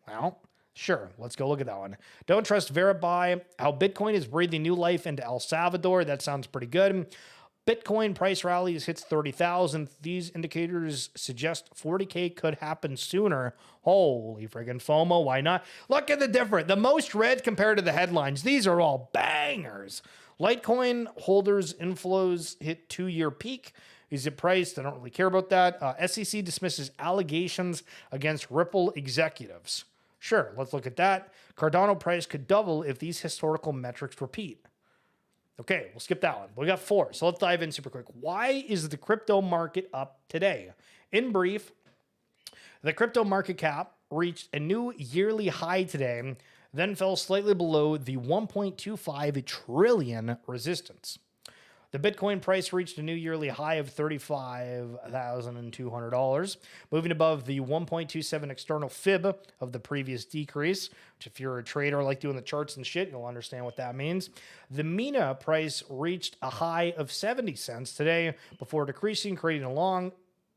Well, sure, let's go look at that one. Don't trust verify. How Bitcoin is breathing new life into El Salvador. That sounds pretty good. Bitcoin price rallies hits 30,000. These indicators suggest 40K could happen sooner. Holy friggin' FOMO, why not? Look at the difference. The most read compared to the headlines. These are all bangers. Litecoin holders inflows hit 2-year peak. Is it priced? I don't really care about that. SEC dismisses allegations against Ripple executives. Sure, let's look at that. Cardano price could double if these historical metrics repeat. Okay, we'll skip that one. We got 4, so let's dive in super quick. Why is the crypto market up today? In brief, the crypto market cap reached a new yearly high today, then fell slightly below the 1.25 trillion resistance. The Bitcoin price reached a new yearly high of $35,200, moving above the 1.27 external fib of the previous decrease, which if you're a trader like doing the charts and shit, you'll understand what that means. The Mina price reached a high of 70 cents today before decreasing, creating a long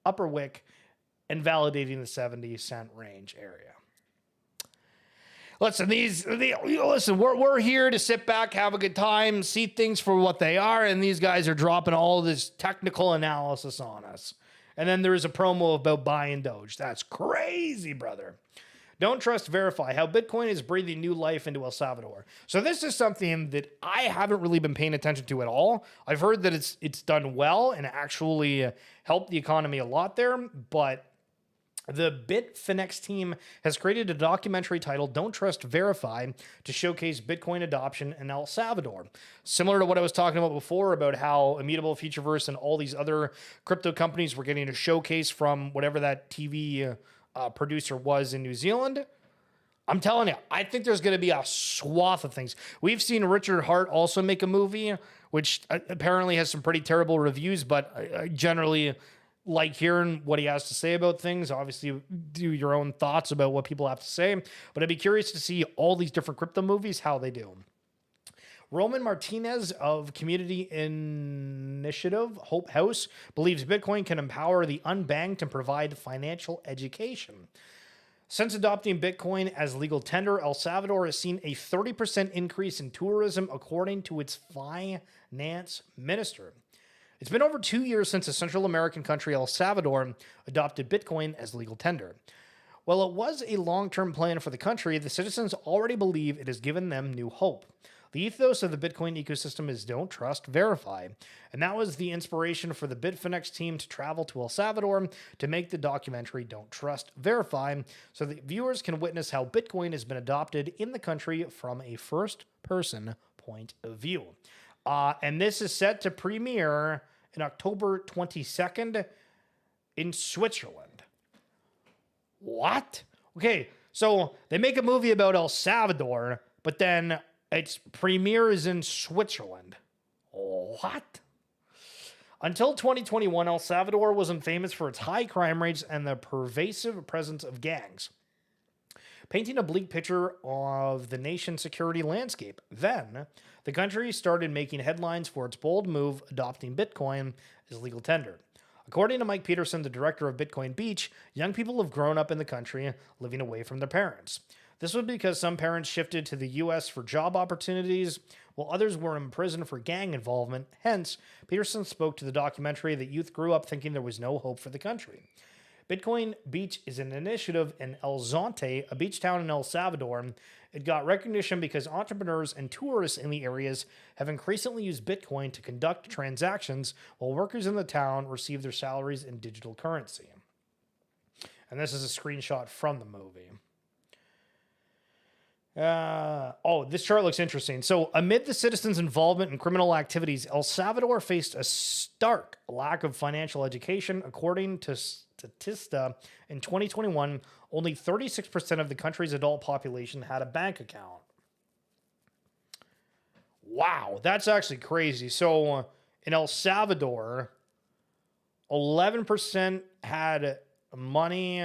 upper wick and validating the 70-cent range area. Listen, we're here to sit back, have a good time, see things for what they are, and these guys are dropping all this technical analysis on us. And then there is a promo about buying Doge. That's crazy, brother. Don't trust verify. How Bitcoin is breathing new life into El Salvador. So this is something that I haven't really been paying attention to at all. I've heard that it's done well and actually helped the economy a lot there, but the Bitfinex team has created a documentary titled Don't Trust Verify to showcase Bitcoin adoption in El Salvador. Similar to what I was talking about before about how Immutable, Futureverse, and all these other crypto companies were getting a showcase from whatever that TV producer was in New Zealand. I'm telling you, I think there's going to be a swath of things. We've seen Richard Hart also make a movie, which apparently has some pretty terrible reviews, but I generally like hearing what he has to say about things. Obviously, do your own thoughts about what people have to say, but I'd be curious to see all these different crypto movies, how they do. Roman Martinez of Community Initiative Hope House believes Bitcoin can empower the unbanked and provide financial education. Since adopting Bitcoin as legal tender, El Salvador has seen a 30% increase in tourism, according to its finance minister. It's been over 2 years since the Central American country El Salvador adopted Bitcoin as legal tender. While it was a long-term plan for the country, the citizens already believe it has given them new hope. The ethos of the Bitcoin ecosystem is don't trust, verify. And that was the inspiration for the Bitfinex team to travel to El Salvador to make the documentary Don't Trust, Verify, so that viewers can witness how Bitcoin has been adopted in the country from a first-person point of view. And this is set to premiere in October 22nd in Switzerland. What? Okay, so they make a movie about El Salvador, but then its premiere is in Switzerland. What? Until 2021, El Salvador wasn't famous for its high crime rates and the pervasive presence of gangs, painting a bleak picture of the nation's security landscape. Then, the country started making headlines for its bold move adopting Bitcoin as legal tender. According to Mike Peterson, the director of Bitcoin Beach, young people have grown up in the country, living away from their parents. This was because some parents shifted to the U.S. for job opportunities, while others were in prison for gang involvement. Hence, Peterson spoke to the documentary that youth grew up thinking there was no hope for the country. Bitcoin Beach is an initiative in El Zonte, a beach town in El Salvador. It got recognition because entrepreneurs and tourists in the areas have increasingly used Bitcoin to conduct transactions, while workers in the town receive their salaries in digital currency. And this is a screenshot from the movie. This chart looks interesting. So, amid the citizens' involvement in criminal activities, El Salvador faced a stark lack of financial education. According to Statista, in 2021, only 36% of the country's adult population had a bank account. Wow, that's actually crazy. So, in El Salvador, 11% had money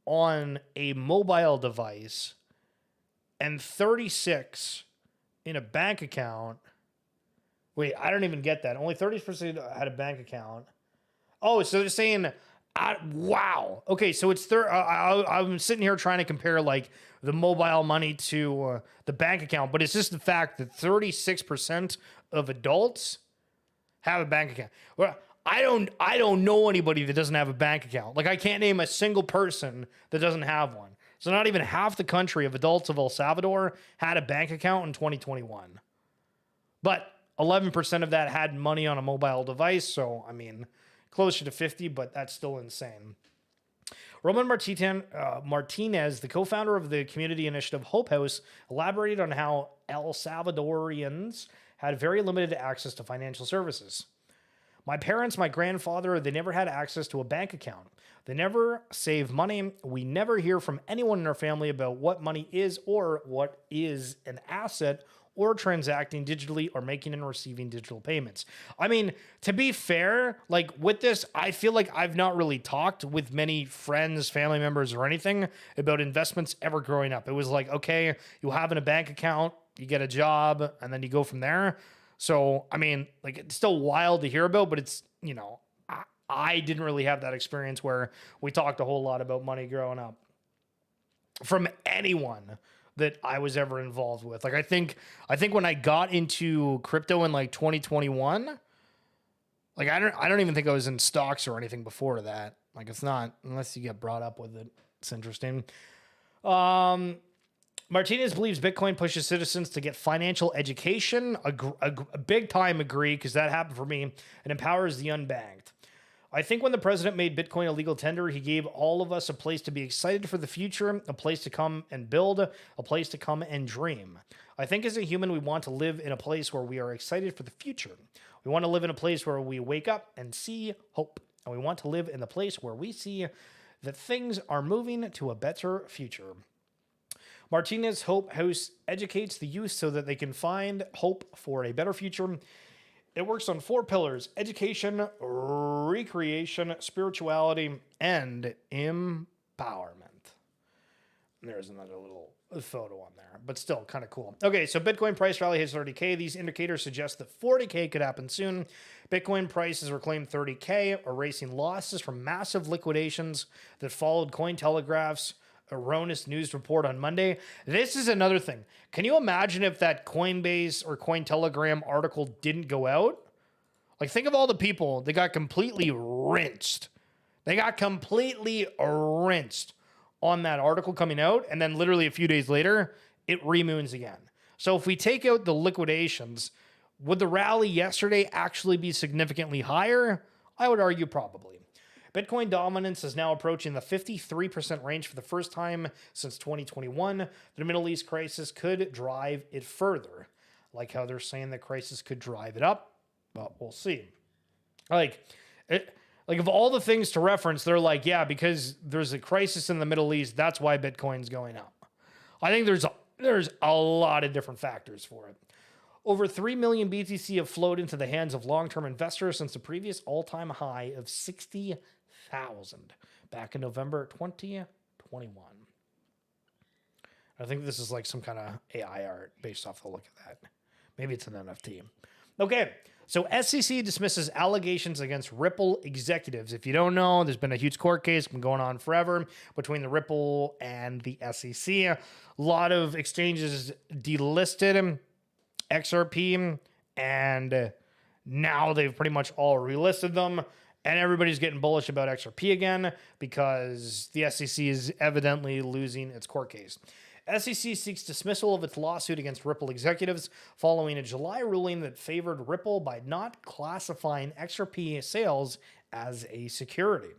on a mobile device and 36 in a bank account. Wait, I don't even get that. Only 30% had a bank account. Oh, so they're saying, wow. Okay, so it's I'm sitting here trying to compare like the mobile money to the bank account, but it's just the fact that 36% of adults have a bank account. Well, I don't know anybody that doesn't have a bank account. Like, I can't name a single person that doesn't have one. So not even half the country of adults of El Salvador had a bank account in 2021. But 11% of that had money on a mobile device. So, I mean, closer to 50, but that's still insane. Roman Martinez, the co-founder of the community initiative Hope House, elaborated on how El Salvadorians had very limited access to financial services. My parents, my grandfather, they never had access to a bank account. They never save money. We never hear from anyone in our family about what money is or what is an asset or transacting digitally or making and receiving digital payments. I mean, to be fair, like with this, I feel like I've not really talked with many friends, family members, or anything about investments ever growing up. It was like, okay, you have in a bank account, you get a job, and then you go from there. So, I mean, like, it's still wild to hear about, but it's, you know, I didn't really have that experience where we talked a whole lot about money growing up from anyone that I was ever involved with. Like, I think when I got into crypto in like 2021, like, I don't even think I was in stocks or anything before that. Like, it's not, unless you get brought up with it. It's interesting. Martinez believes Bitcoin pushes citizens to get financial education. A big time agree, because that happened for me, and empowers the unbanked. I think when the president made Bitcoin a legal tender, he gave all of us a place to be excited for the future, a place to come and build, a place to come and dream. I think as a human, we want to live in a place where we are excited for the future. We want to live in a place where we wake up and see hope. And we want to live in the place where we see that things are moving to a better future. Martinez Hope House educates the youth so that they can find hope for a better future. It works on 4 pillars: education, recreation, spirituality, and empowerment. There's another little photo on there, but still kind of cool. Okay, so Bitcoin price rally hits 30K. These indicators suggest that 40K could happen soon. Bitcoin prices reclaimed 30K, erasing losses from massive liquidations that followed Cointelegraph's erroneous news report on Monday. This is another thing. Can you imagine if that Coinbase or Cointelegram article didn't go out? Like, think of all the people that got completely rinsed. They got completely rinsed on that article coming out, and then literally a few days later, it remoons again. So if we take out the liquidations, would the rally yesterday actually be significantly higher? I would argue probably. Bitcoin dominance is now approaching the 53% range for the first time since 2021. The Middle East crisis could drive it further. Like how they're saying the crisis could drive it up. Well, we'll see. Like of all the things to reference, they're like, yeah, because there's a crisis in the Middle East, that's why Bitcoin's going up. I think there's a lot of different factors for it. Over 3 million BTC have flowed into the hands of long-term investors since the previous all-time high of 60,000 back in November 2021. I think this is like some kind of AI art based off the look of that. Maybe it's an NFT. Okay, so SEC dismisses allegations against Ripple executives. If you don't know, there's been a huge court case been going on forever between the Ripple and the SEC. A lot of exchanges delisted XRP, and now they've pretty much all relisted them. And everybody's getting bullish about XRP again because the SEC is evidently losing its court case. SEC seeks dismissal of its lawsuit against Ripple executives following a July ruling that favored Ripple by not classifying XRP sales as a security.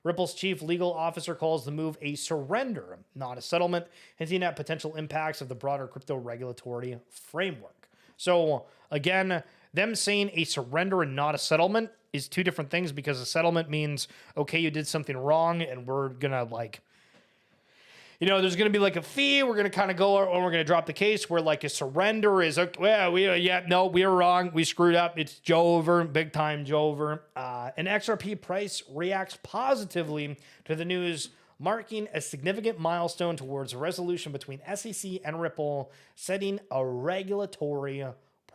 Ripple's chief legal officer calls the move a surrender, not a settlement, hinting at potential impacts of the broader crypto regulatory framework. So again, them saying a surrender and not a settlement is two different things, because a settlement means, okay, you did something wrong and we're going to like, there's going to be like a fee. We're going to kind of go, or we're going to drop the case, where like a surrender is, okay, well, we were wrong. We screwed up. It's Joe over, big time Joe over. An XRP price reacts positively to the news, marking a significant milestone towards a resolution between SEC and Ripple, setting a regulatory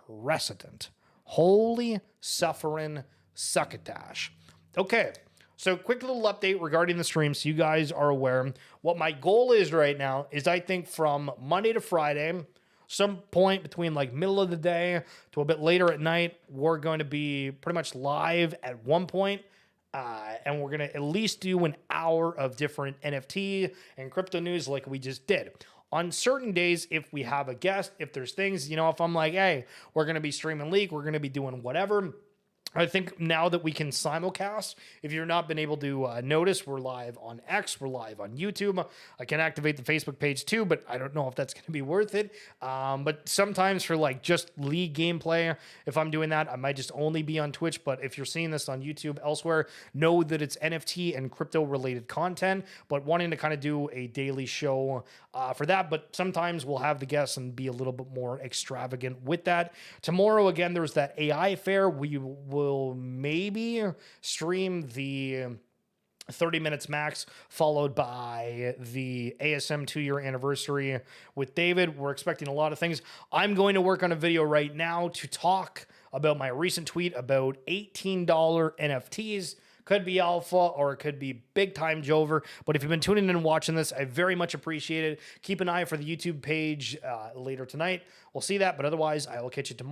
precedent. Holy suffering succotash. Okay. So quick little update regarding the stream so you guys are aware. What my goal is right now is, I think from Monday to Friday, some point between like middle of the day to a bit later at night, we're going to be pretty much live at one point. And we're going to at least do an hour of different NFT and crypto news like we just did. On certain days, if we have a guest, if there's things, if I'm like, hey, we're going to be streaming Leak, we're going to be doing whatever. I think now that we can simulcast, if you've not been able to notice, we're live on X, we're live on YouTube. I can activate the Facebook page too, but I don't know if that's going to be worth it. But sometimes for like just League gameplay, if I'm doing that, I might just only be on Twitch. But if you're seeing this on YouTube elsewhere, know that it's NFT and crypto related content, but wanting to kind of do a daily show for that. But sometimes we'll have the guests and be a little bit more extravagant with that. Tomorrow, again, there's that AI fair. We will maybe stream the 30 minutes max, followed by the ASM 2-year anniversary with David. We're expecting a lot of things. I'm going to work on a video right now to talk about my recent tweet about $18 NFTs. Could be alpha or it could be big time Jover. But if you've been tuning in and watching this, I very much appreciate it. Keep an eye for the YouTube page later tonight. We'll see that. But otherwise, I will catch you tomorrow.